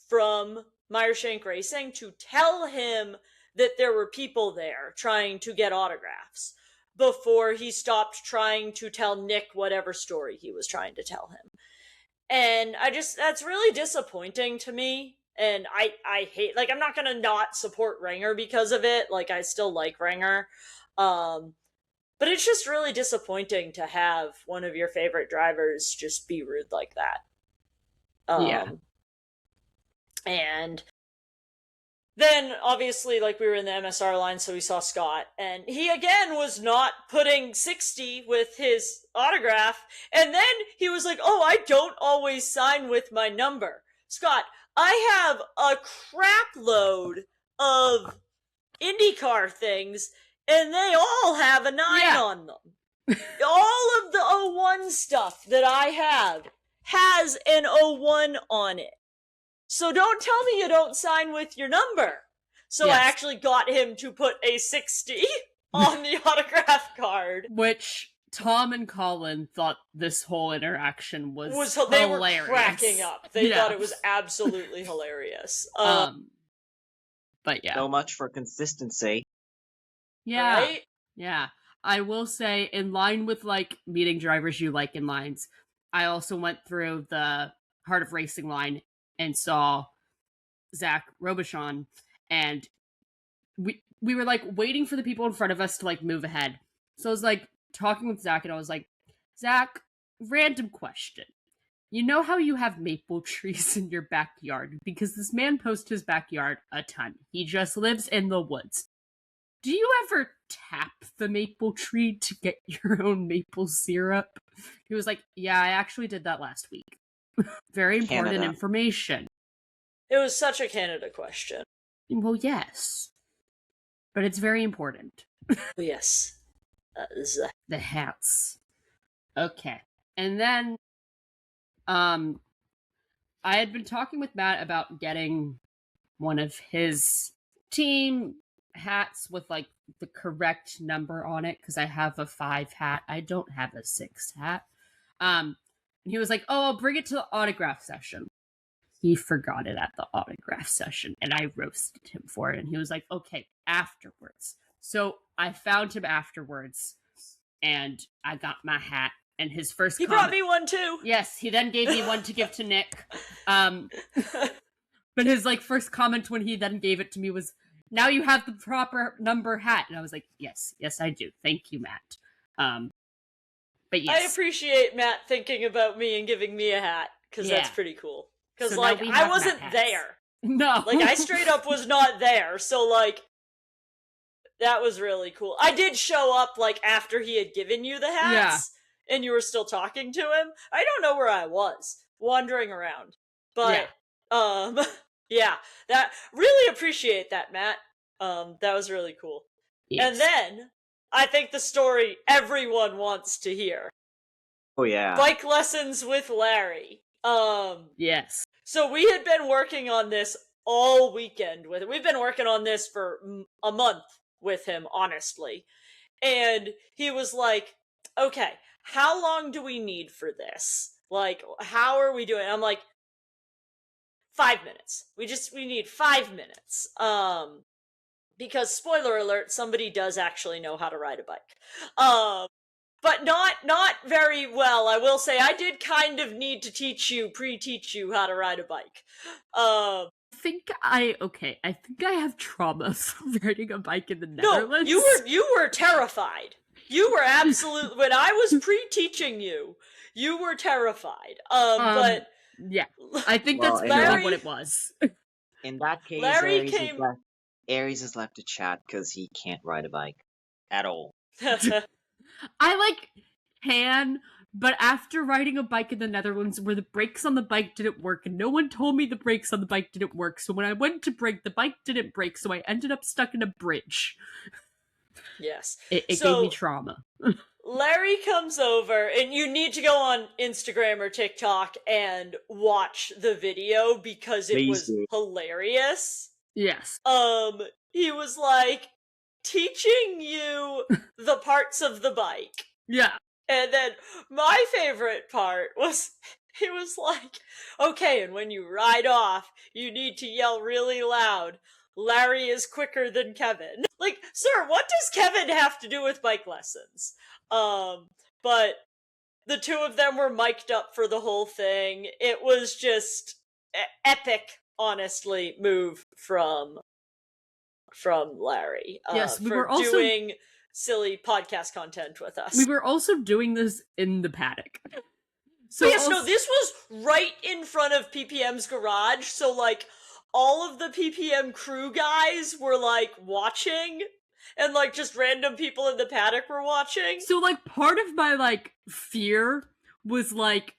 A: from Meyershank Racing to tell him that there were people there trying to get autographs before he stopped trying to tell Nick whatever story he was trying to tell him. And that's really disappointing to me. And I hate, like, I'm not going to not support Renger because of it. Like, I still like Renger. But it's just really disappointing to have one of your favorite drivers just be rude like that.
C: Yeah.
A: And then, obviously, like, we were in the MSR line, so we saw Scott, and he, again, was not putting 60 with his autograph, and then he was like, "Oh, I don't always sign with my number." Scott, I have a crap load of IndyCar things, and they all have a 9 on them. All of the 01 stuff that I have has an 01 on it. So don't tell me you don't sign with your number. So I actually got him to put a 60 on the autograph card.
C: Which Tom and Colin thought this whole interaction was hilarious.
A: They were cracking up. They thought it was absolutely hilarious.
C: But yeah.
B: So much for consistency.
C: Yeah.
A: Right?
C: Yeah. I will say, in line with, like, meeting drivers you like in lines, I also went through the Heart of Racing line and saw Zach Robichon, and we were, like, waiting for the people in front of us to, like, move ahead. So I was, like, talking with Zach, and I was like, "Zach, random question. You know how you have maple trees in your backyard? Because this man posts his backyard a ton. He just lives in the woods. Do you ever tap the maple tree to get your own maple syrup?" He was like, "Yeah, I actually did that last week." Very important information.
A: It was such a Canada question.
C: Well, yes. But it's very important.
A: Yes.
C: The hats. Okay. And then, I had been talking with Matt about getting one of his team hats with like the correct number on it, because I have a 5 hat. I don't have a 6 hat. And he was like, "Oh, I'll bring it to the autograph session." He forgot it at the autograph session, and I roasted him for it. And he was like, "Okay, afterwards." So I found him afterwards, and I got my hat. And his first
A: He brought me one too.
C: Yes, he then gave me one to give to Nick. But his like first comment when he then gave it to me was, "Now you have the proper number hat." And I was like, yes, I do. Thank you, Matt. But yes.
A: I appreciate Matt thinking about me and giving me a hat, because that's pretty cool. Because,
C: So
A: like, I wasn't
C: Matt hats.
A: there.
C: No.
A: Like, I straight up was not there, so, like, that was really cool. I did show up, like, after he had given you the hats, and you were still talking to him. I don't know where I was, wandering around. But, yeah, that, really appreciate that, Matt. That was really cool.
C: Yes.
A: And then, I think the story everyone wants to hear.
B: Oh yeah.
A: Bike lessons with Larry.
C: Yes.
A: So we had been working on this all weekend with it. We've been working on this for a month with him, honestly. And he was like, "Okay, how long do we need for this? Like, how are we doing?" I'm like, 5 minutes. We need 5 minutes. Because spoiler alert, somebody does actually know how to ride a bike. But not very well. I will say I did kind of need to pre-teach you how to ride a bike.
C: I think I have trauma from riding a bike in the Netherlands.
A: No, you were terrified. You were absolutely, when I was pre-teaching you, you were terrified. But
C: yeah, I think
B: Well,
C: that's
A: Larry-
C: what it was.
B: In that case,
A: Larry
B: Aries has left to chat because he can't ride a bike at all.
C: I like can, but after riding a bike in the Netherlands where the brakes on the bike didn't work and no one told me the brakes on the bike didn't work, so when I went to brake, the bike didn't brake, so I ended up stuck in a bridge.
A: Yes.
C: It gave me trauma.
A: Larry comes over, and you need to go on Instagram or TikTok and watch the video because it
B: Please
A: was
B: do.
A: hilarious.
C: Yes.
A: He was like teaching you the parts of the bike.
C: Yeah.
A: And then my favorite part was he was like, "Okay, and when you ride off, you need to yell really loud. Larry is quicker than Kevin." Like, sir, what does Kevin have to do with bike lessons? But the two of them were mic'd up for the whole thing. It was just epic, honestly, move from Larry.
C: Yes, we
A: for
C: were also
A: doing silly podcast content with us.
C: We were also doing this in the paddock. So
A: yes, no, this was right in front of PPM's garage, so, like, all of the PPM crew guys were, like, watching, and, like, just random people in the paddock were watching.
C: So, like, part of my, like, fear was, like,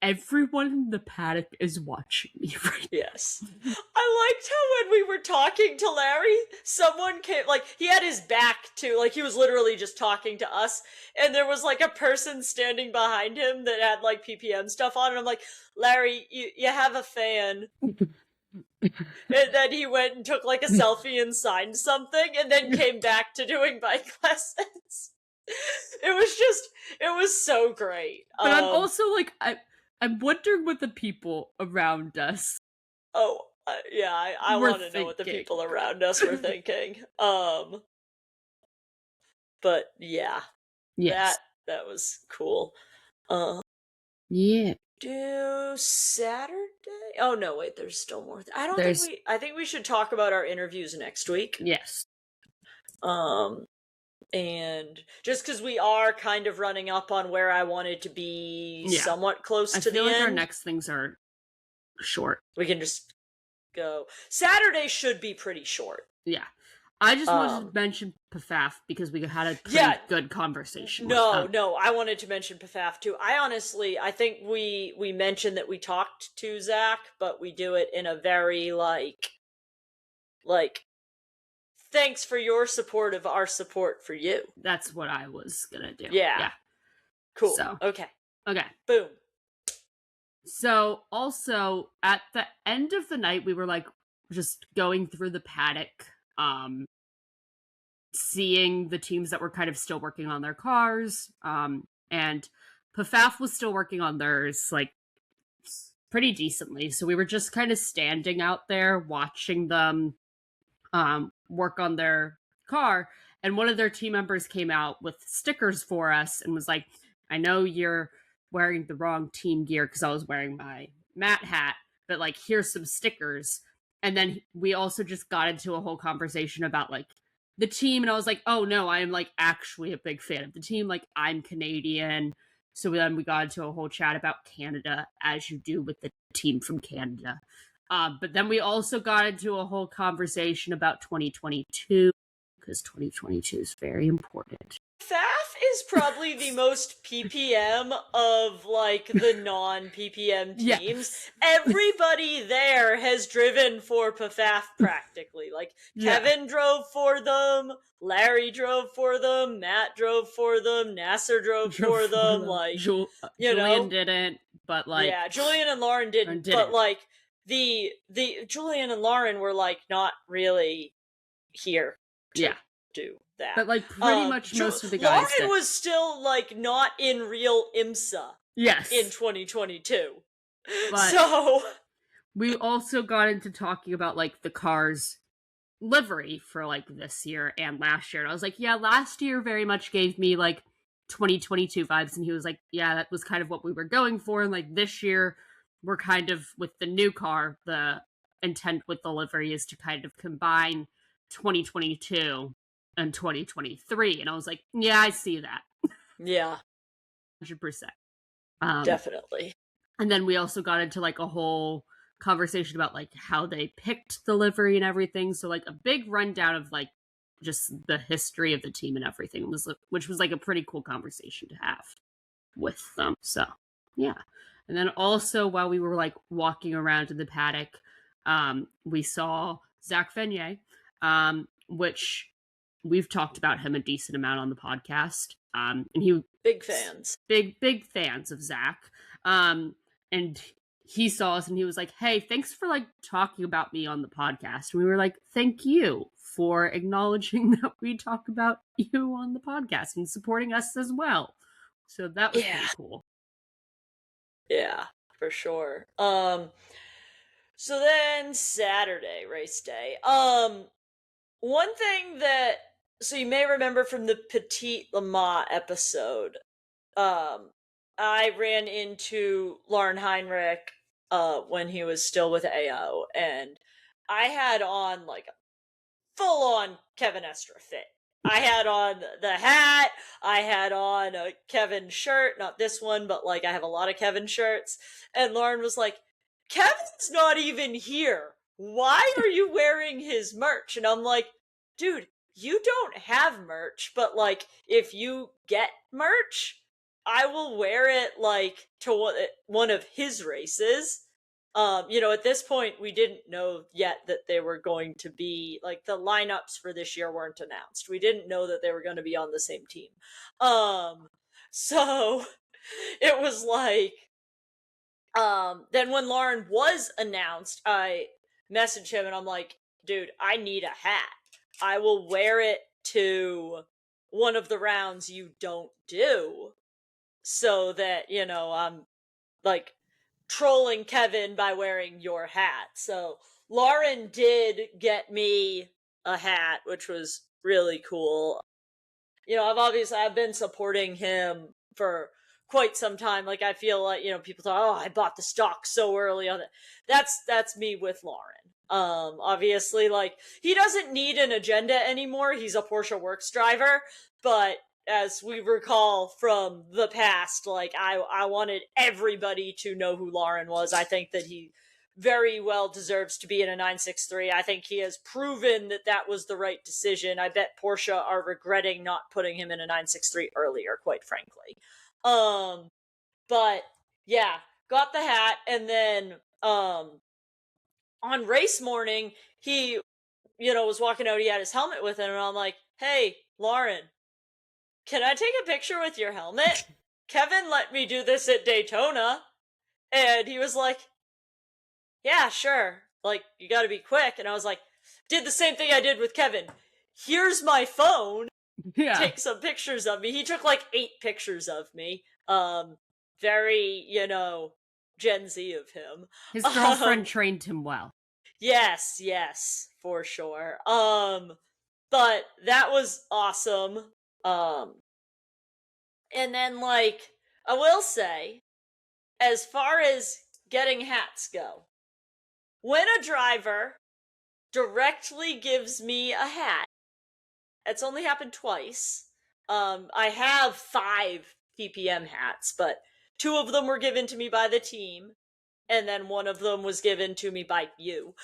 C: everyone in the paddock is watching me right now.
A: Yes. I liked how when we were talking to Larry, someone came, like, he had his back to, like, he was literally just talking to us, and there was, like, a person standing behind him that had, like, PPM stuff on, and I'm like, "Larry, you have a fan." And then he went and took, like, a selfie and signed something, and then came back to doing bike lessons. It was so great.
C: But I'm also, like, I'm wondering what the people around us.
A: Oh, yeah, I want to know what the
C: thinking.
A: people around us were thinking. But yeah,
C: Yes.
A: that was cool.
C: Yeah.
A: Do Saturday? Oh no, wait, there's still more.
C: There's-
A: I think we should talk about our interviews next week.
C: Yes.
A: And just because we are kind of running up on where I wanted to be somewhat close
C: I
A: to
C: feel
A: the
C: like
A: end.
C: our next things are short.
A: We can just go. Saturday should be pretty short.
C: Yeah. I just wanted to mention Pafaf because we had a pretty good conversation.
A: No, I wanted to mention Pafaf too. I think we mentioned that we talked to Zach, but we do it in a very like thanks for your support of our support for you.
C: That's what I was gonna do.
A: Yeah. Cool.
C: So.
A: Okay.
C: Boom.
A: Boom.
C: So also at the end of the night, we were like, just going through the paddock, seeing the teams that were kind of still working on their cars, and Pafaf was still working on theirs, like, pretty decently. So we were just kind of standing out there watching them work on their car. And one of their team members came out with stickers for us and was like, I know you're wearing the wrong team gear because I was wearing my Matt hat, but like, here's some stickers. And then we also just got into a whole conversation about like the team. And I was like, oh no, I am like actually a big fan of the team. Like, I'm Canadian. So then we got into a whole chat about Canada, as you do with the team from Canada. But then we also got into a whole conversation about 2022, because 2022 is very important.
A: Faf is probably the most PPM of, like, the non-PPM teams.
C: Yes.
A: Everybody there has driven for Pafaf, practically. Like, Kevin drove for them, Larry drove for them, Matt drove for them, Nasser drove for them, like,
C: Julian didn't, but, like...
A: Yeah, Julian and Lauren didn't. But, like, the Julian and Lauren were, like, not really here to do that.
C: But, like, pretty much most of the guys
A: Lauren was still, like, not in real IMSA in 2022.
C: But
A: so...
C: we also got into talking about, like, the car's livery for, like, this year and last year. And I was like, yeah, last year very much gave me, like, 2022 vibes. And he was like, yeah, that was kind of what we were going for. And, like, this year, we're kind of, with the new car, the intent with the livery is to kind of combine 2022 and 2023. And I was like, yeah, I see that.
A: Yeah.
C: 100%.
A: Definitely.
C: And then we also got into like a whole conversation about like how they picked the livery and everything. So like a big rundown of like just the history of the team and everything, which was like a pretty cool conversation to have with them. So yeah. And then also while we were like walking around in the paddock, we saw Zach Venier, which we've talked about him a decent amount on the podcast. And he
A: big fans
C: of Zach. And he saw us and he was like, hey, thanks for like talking about me on the podcast. And we were like, thank you for acknowledging that we talk about you on the podcast and supporting us as well. So that was pretty cool.
A: Yeah, for sure. So then Saturday, race day. One thing that, so you may remember from the Petit Le Mans episode, I ran into Lauren Heinrich when he was still with AO, and I had on like a full-on Kevin Estra fit. I had on the hat, I had on a Kevin shirt, not this one, but like I have a lot of Kevin shirts, and Lauren was like, Kevin's not even here. Why are you wearing his merch? And I'm like, dude, you don't have merch, but like, if you get merch, I will wear it like to one of his races. At this point, we didn't know yet that they were going to be, like, the lineups for this year weren't announced. We didn't know that they were going to be on the same team. So it was like, then when Lauren was announced, I messaged him and I'm like, dude, I need a hat. I will wear it to one of the rounds you don't do so that, I'm like trolling Kevin by wearing your hat. So Lauren did get me a hat, which was really cool. I've been supporting him for quite some time. Like, I feel like, people thought, oh, I bought the stock so early on it. That's me with Lauren. Obviously, like, he doesn't need an agenda anymore. He's a Porsche Works driver, but as we recall from the past, like, I wanted everybody to know who Lauren was. I think that he very well deserves to be in a 963. I think he has proven that that was the right decision. I bet Porsche are regretting not putting him in a 963 earlier, quite frankly. But yeah, got the hat, and then on race morning, he, was walking out, he had his helmet with him, and I'm like, hey, Lauren, can I take a picture with your helmet? Kevin let me do this at Daytona. And he was like, yeah, sure. like, you gotta be quick. And I was like, did the same thing I did with Kevin. Here's my phone.
C: Yeah.
A: Take some pictures of me. He took like 8 pictures of me. Very, Gen Z of him.
C: His girlfriend trained him well.
A: Yes, for sure. But that was awesome. And then, like, I will say, as far as getting hats go, when a driver directly gives me a hat, it's only happened twice. I have 5 PPM hats, but 2 of them were given to me by the team, and then 1 of them was given to me by you.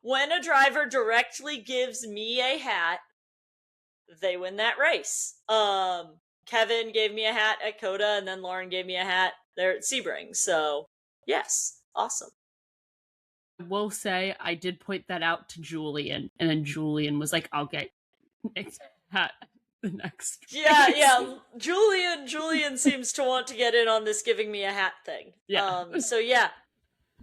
A: When a driver directly gives me a hat, they win that race. Kevin gave me a hat at Coda, and then Lauren gave me a hat there at Sebring. So, yes, awesome.
C: I will say I did point that out to Julian, and then Julian was like, I'll get next hat the next race.
A: Yeah. Julian seems to want to get in on this giving me a hat thing. So yeah.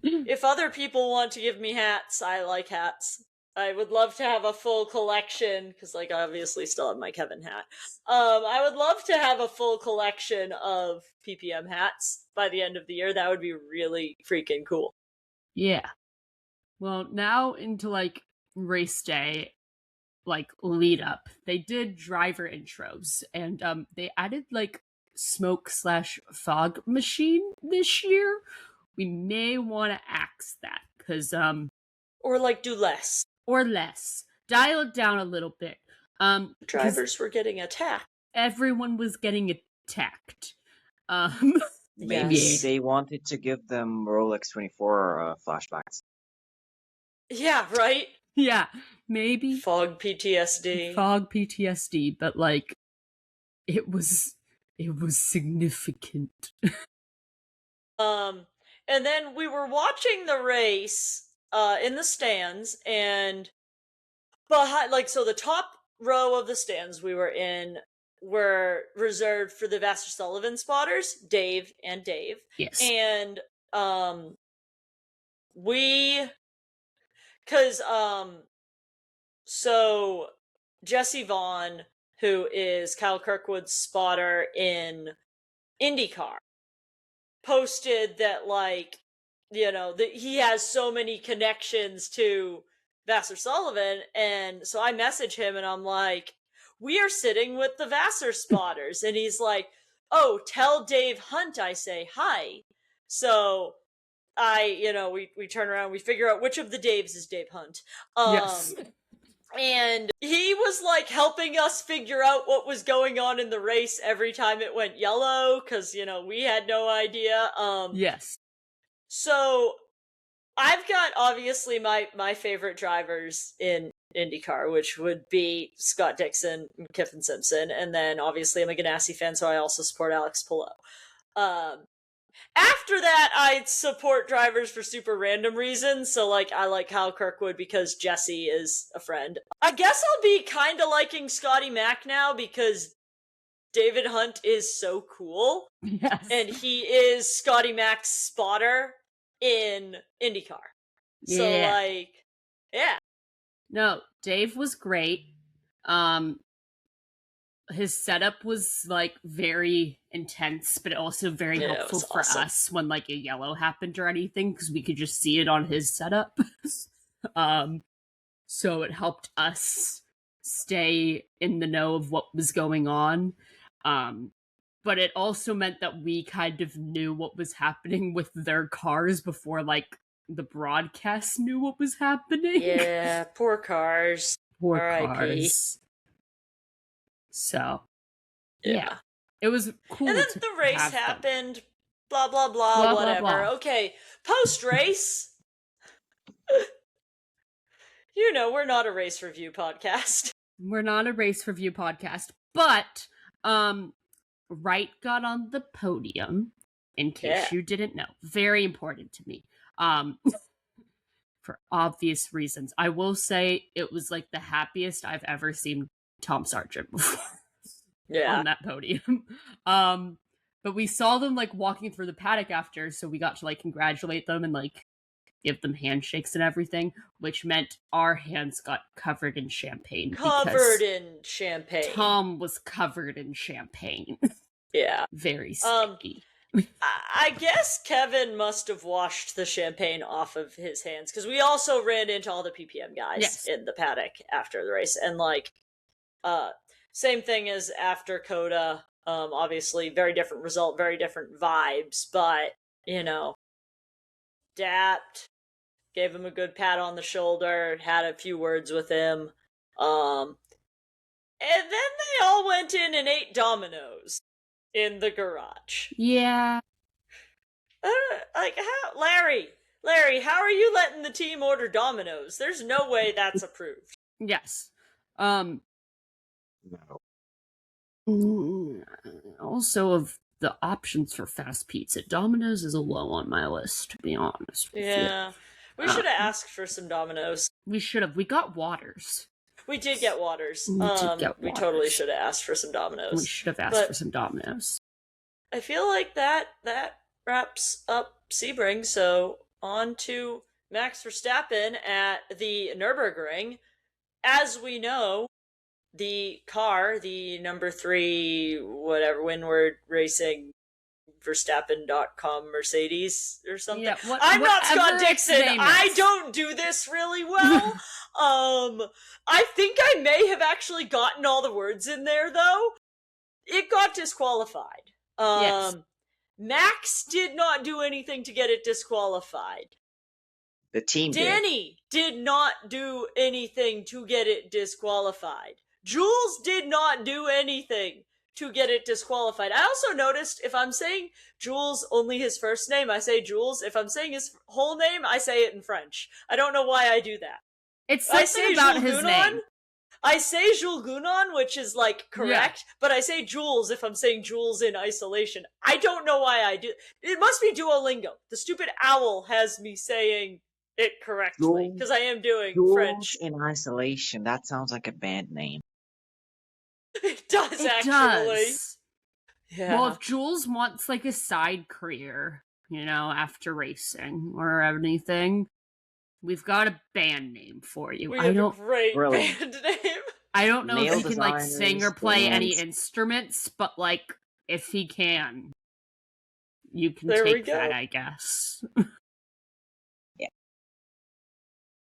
A: If other people want to give me hats, I like hats. I would love to have a full collection, because, like, I obviously still have my Kevin hat. I would love to have a full collection of PPM hats by the end of the year. That would be really freaking cool.
C: Yeah. Well, now into, like, race day, like, lead up, they did driver intros, and they added, like, smoke/fog machine this year. We may want to axe that, because
A: or, like, do less.
C: Or less. Dial it down a little bit.
A: Drivers were getting attacked.
C: Everyone was getting attacked.
B: Maybe
A: Yes.
B: they wanted to give them Rolex 24 flashbacks.
A: Yeah, right?
C: Yeah, maybe.
A: Fog PTSD.
C: Fog PTSD, but, like, it was significant.
A: And then we were watching the race in the stands, and behind, like, so the top row of the stands we were in were reserved for the Vassar Sullivan spotters, Dave and Dave.
C: Yes.
A: And because so Jesse Vaughn, who is Kyle Kirkwood's spotter in IndyCar, posted that, like, that he has so many connections to Vassar Sullivan, and so I message him and I'm like, we are sitting with the Vassar spotters, and he's like, oh, tell Dave Hunt I say hi. So we turn around, we figure out which of the Daves is Dave Hunt.
C: Yes.
A: And he was, like, helping us figure out what was going on in the race every time it went yellow, because, we had no idea.
C: Yes.
A: So, I've got, obviously, my favorite drivers in IndyCar, which would be Scott Dixon and Kiffin Simpson, and then, obviously, I'm a Ganassi fan, so I also support Alex Palou. After that, I support drivers for super random reasons. So, like, I like Kyle Kirkwood because Jesse is a friend. I guess I'll be kind of liking Scotty Mack now because David Hunt is so cool.
C: Yes.
A: And he is Scotty Mack's spotter in IndyCar.
C: Yeah.
A: So, like, yeah.
C: No, Dave was great. His setup was, like, very intense, but also very helpful for us when, like, a yellow happened or anything, because we could just see it on his setup. So it helped us stay in the know of what was going on. But it also meant that we kind of knew what was happening with their cars before, like, the broadcast knew what was happening.
A: Yeah, poor cars.
C: Poor
A: R.I.P.
C: cars. So,
A: yeah.
C: It was cool.
A: And then the race happened. Blah, blah, blah, whatever.
C: Blah, blah.
A: Okay, post-race. We're not a race review podcast.
C: We're not a race review podcast, but Wright got on the podium, in case you didn't know. Very important to me. For obvious reasons. I will say it was, like, the happiest I've ever seen Tom Sargent before.
A: Yeah.
C: On that podium. But we saw them, like, walking through the paddock after, so we got to, like, congratulate them and, like, give them handshakes and everything, which meant our hands got covered in champagne.
A: Covered in champagne.
C: Tom was covered in champagne.
A: Yeah.
C: Very sticky.
A: I guess Kevin must have washed the champagne off of his hands, because we also ran into all the PPM guys in the paddock after the race, and same thing as after Coda. Obviously, very different result, very different vibes, but dapped, gave him a good pat on the shoulder, had a few words with him, and then they all went in and ate Domino's in the garage.
C: Yeah.
A: How, Larry, how are you letting the team order Domino's? There's no way that's approved.
C: Yes.
B: No.
C: Also, of the options for fast pizza, Domino's is a low on my list, to be honest with
A: Yeah.
C: you.
A: We should have asked for some Domino's.
C: We should have. We got Waters.
A: We did get Waters.
C: We
A: Totally should have asked for some Domino's.
C: We should have asked for some Domino's.
A: I feel like that wraps up Sebring, so on to Max Verstappen at the Nürburgring. As we know, the car, the number 3, whatever, Windward Racing, Verstappen.com Mercedes or something. Yeah, I'm not Scott Dixon. I don't do this really well. I think I may have actually gotten all the words in there, though. It got disqualified.
C: Yes.
A: Max did not do anything to get it disqualified.
B: The team
A: Danny did not do anything to get it disqualified. Jules did not do anything to get it disqualified. I also noticed if I'm saying Jules only his first name, I say Jules. If I'm saying his whole name, I say it in French. I don't know why I do that.
C: It's something about his name.
A: I say Jules Gounon, which is correct, but I say Jules if I'm saying Jules in isolation. I don't know why I do. It must be Duolingo. The stupid owl has me saying it correctly, because I am doing French.
B: In isolation, that sounds like a band name.
A: It does, actually. Yeah.
C: Well, if Jules wants a side career, after racing or anything, we've got a band name for you.
A: We have a great band name.
C: I don't know if he can sing or play any instruments, but if he can, you can take that, I guess.
B: Yeah.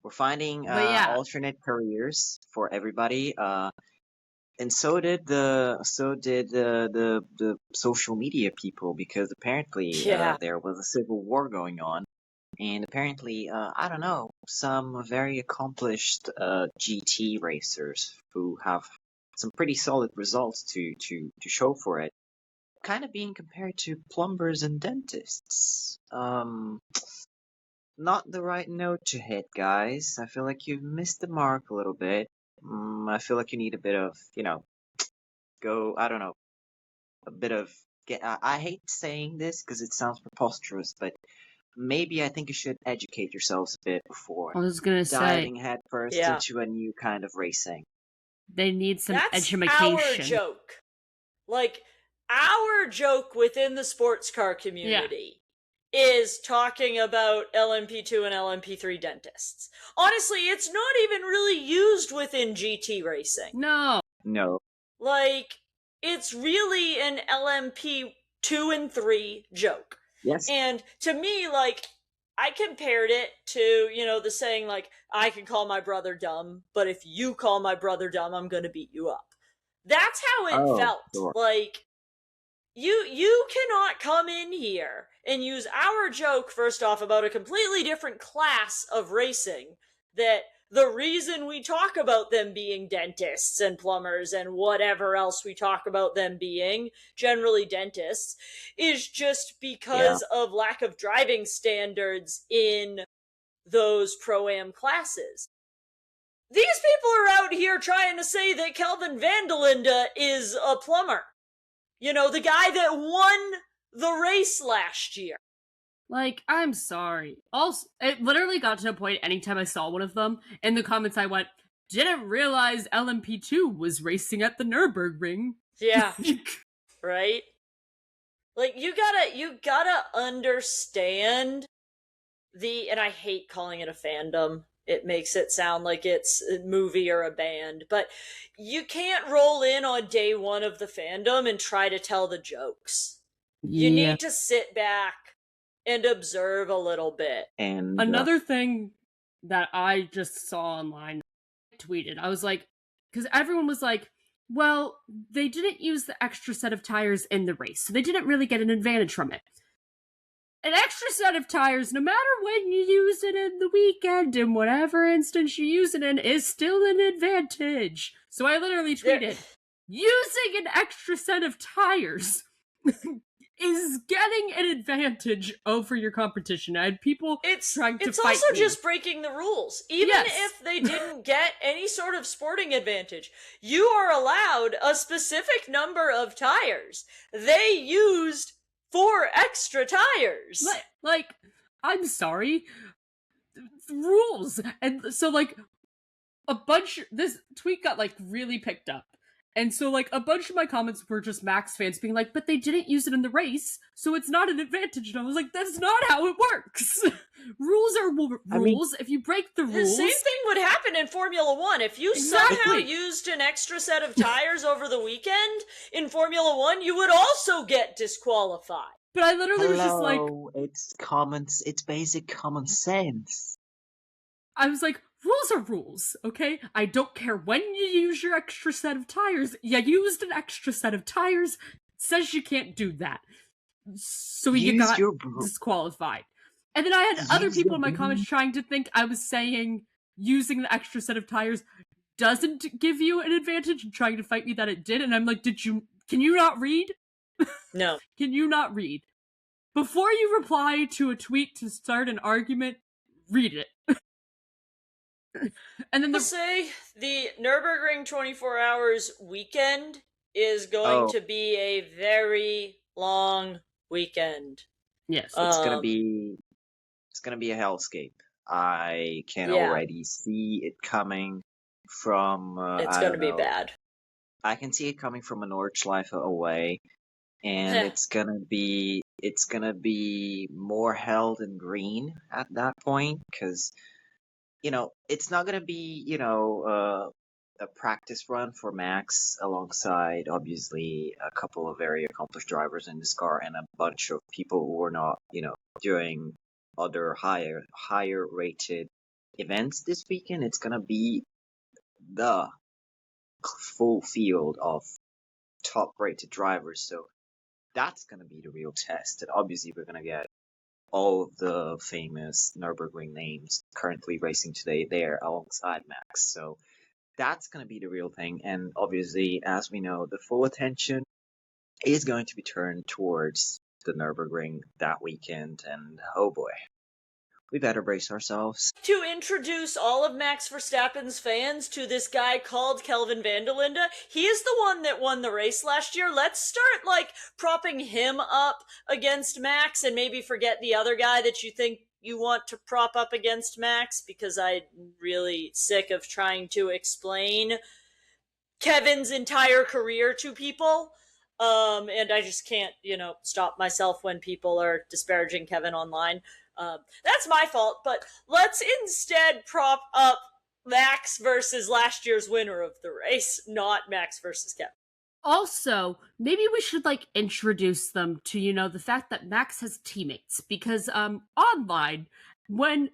B: We're finding alternate careers for everybody. And so did the social media people, because apparently there was a civil war going on, and apparently I don't know, some very accomplished GT racers who have some pretty solid results to show for it, kind of being compared to plumbers and dentists. Not the right note to hit, guys. I feel like you've missed the mark a little bit. I feel like you need a bit of, I hate saying this because it sounds preposterous, but maybe I think you should educate yourselves a bit before diving headfirst into a new kind of racing.
C: They need some education.
A: That's our joke. Our joke within the sports car community is talking about LMP2 and LMP3 dentists. Honestly, it's not even really used within GT racing.
C: No.
A: It's really an LMP2 and 3 joke.
B: Yes.
A: And to me, I compared it to, the saying, I can call my brother dumb, but if you call my brother dumb, I'm gonna beat you up. That's how it felt.
B: Sure.
A: You cannot come in here and use our joke, first off, about a completely different class of racing, that the reason we talk about them being dentists and plumbers and whatever else we talk about them being, generally dentists, is just because of lack of driving standards in those Pro-Am classes. These people are out here trying to say that Kelvin Van de Linde is a plumber. The guy that won the race last year.
C: I'm sorry. Also, it literally got to a point anytime I saw one of them, in the comments I went, didn't realize LMP2 was racing at the Nürburgring.
A: Yeah. Right? You gotta understand and I hate calling it a fandom. It makes it sound like it's a movie or a band, but you can't roll in on day one of the fandom and try to tell the jokes. You
C: Yeah.
A: need to sit back and observe a little bit.
B: And
C: Another thing that I just saw online, tweeted, I was like, because everyone was like, well, they didn't use the extra set of tires in the race, so they didn't really get an advantage from it. An extra set of tires, no matter when you use it in the weekend, in whatever instance you use it in, is still an advantage. So I literally tweeted, using an extra set of tires is getting an advantage over your competition. I had people trying to fight me.
A: It's also just breaking the rules. Even
C: Yes.
A: if they didn't get any sort of sporting advantage, you are allowed a specific number of tires. They used 4 extra tires.
C: Like, I'm sorry. The rules. And so, like, this tweet got, like, really picked up. And so, like, a bunch of my comments were just Max fans being like, but they didn't use it in the race, so it's not an advantage. And I was like, that's not how it works. Rules are rules. If you break the rules...
A: The same thing would happen in Formula One. If you somehow used an extra set of tires over the weekend in Formula One, you would also get disqualified.
C: But I literally was just like...
B: it's basic common sense.
C: I was like, rules are rules, okay? I don't care when you use your extra set of tires. You used an extra set of tires. It says you can't do that. So you got disqualified. And then I had other people in my comments trying to think I was saying using the extra set of tires doesn't give you an advantage and trying to fight me that it did. And I'm like, can you not read?
A: No.
C: Can you not read? Before you reply to a tweet to start an argument, read it. And then
A: I'll say the Nürburgring 24 Hours weekend is going to be a very long weekend.
C: Yes.
B: It's gonna be a hellscape. I can already see it coming from
A: it's gonna be bad.
B: I can see it coming from a Nordschleife away, and it's gonna be more hell than green at that point, because it's not going to be, a practice run for Max alongside, obviously, a couple of very accomplished drivers in this car and a bunch of people who are not, doing other higher rated events this weekend. It's going to be the full field of top rated drivers. So that's going to be the real test. And obviously, we're going to get all of the famous Nürburgring names currently racing today there alongside Max. So that's going to be the real thing. And obviously, as we know, the full attention is going to be turned towards the Nürburgring that weekend. And oh boy, we better brace ourselves.
A: To introduce all of Max Verstappen's fans to this guy called Kelvin van der Linde. He is the one that won the race last year. Let's start, propping him up against Max and maybe forget the other guy that you think you want to prop up against Max, because I'm really sick of trying to explain Kevin's entire career to people. And I just can't, stop myself when people are disparaging Kevin online. That's my fault, but let's instead prop up Max versus last year's winner of the race, not Max versus Kevin.
C: Also, maybe we should introduce them to, the fact that Max has teammates, because online, when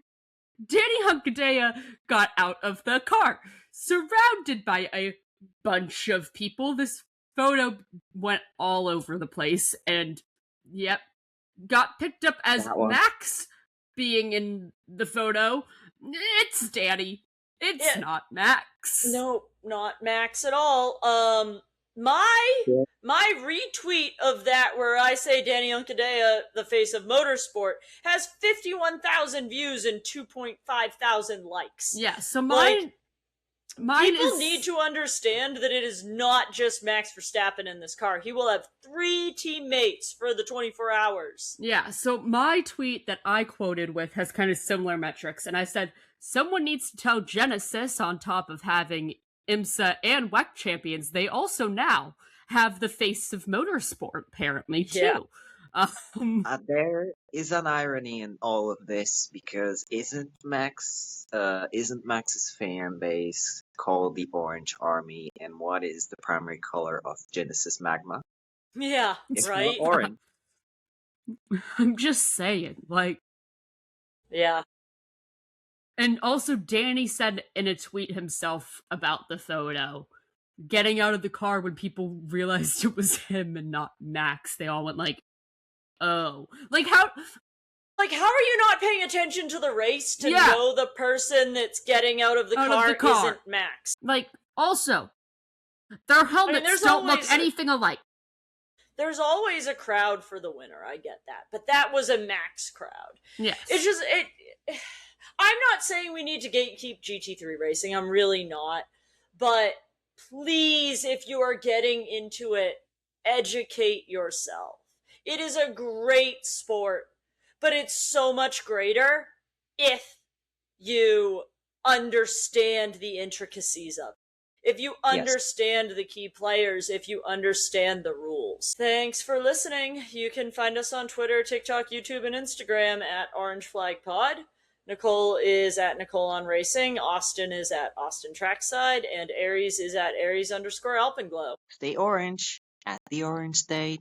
C: Danny Hunkadea got out of the car, surrounded by a bunch of people, this photo went all over the place, and got picked up as Max being in the photo. It's Danny. It's not Max.
A: No, not Max at all. My retweet of that, where I say Danny Hunkadea, the face of motorsport, has 51,000 views and 2,500 likes.
C: Yeah, so mine
A: people need to understand that it is not just Max Verstappen in this car. He will have 3 teammates for the 24 hours.
C: Yeah, so my tweet that I quoted with has kind of similar metrics, and I said, someone needs to tell Genesis, on top of having IMSA and WEC champions, they also now have the face of motorsport, apparently, too.
B: There is an irony in all of this because isn't Max's fan base called the Orange Army, and what is the primary color of Genesis Magma?
A: Yeah,
B: It's not
A: right?
B: orange.
C: I'm just saying, like,
A: Yeah.
C: and also Danny said in a tweet himself about the photo, getting out of the car when people realized it was him and not Max, they all went like, oh. Like, how
A: Like, how are you not paying attention to the race to
C: Yeah.
A: know the person that's getting out of the car isn't Max?
C: Like, also, their helmets
A: there's
C: don't look
A: always-
C: anything alike.
A: There's always a crowd for the winner, I get that. But that was a Max crowd.
C: Yes.
A: It's just, I'm not saying we need to gatekeep GT3 racing, I'm really not. But please, if you are getting into it, educate yourself. It is a great sport, but it's so much greater if you understand the intricacies of it. If you understand the key players, if you understand the rules. Thanks for listening. You can find us on Twitter, TikTok, YouTube, and Instagram at Orange Flag Pod. Nicole is at Nicole on Racing, Auston is at Austin Trackside, and Aries is at Aries_Alpenglow.
B: Stay orange at the Orange State.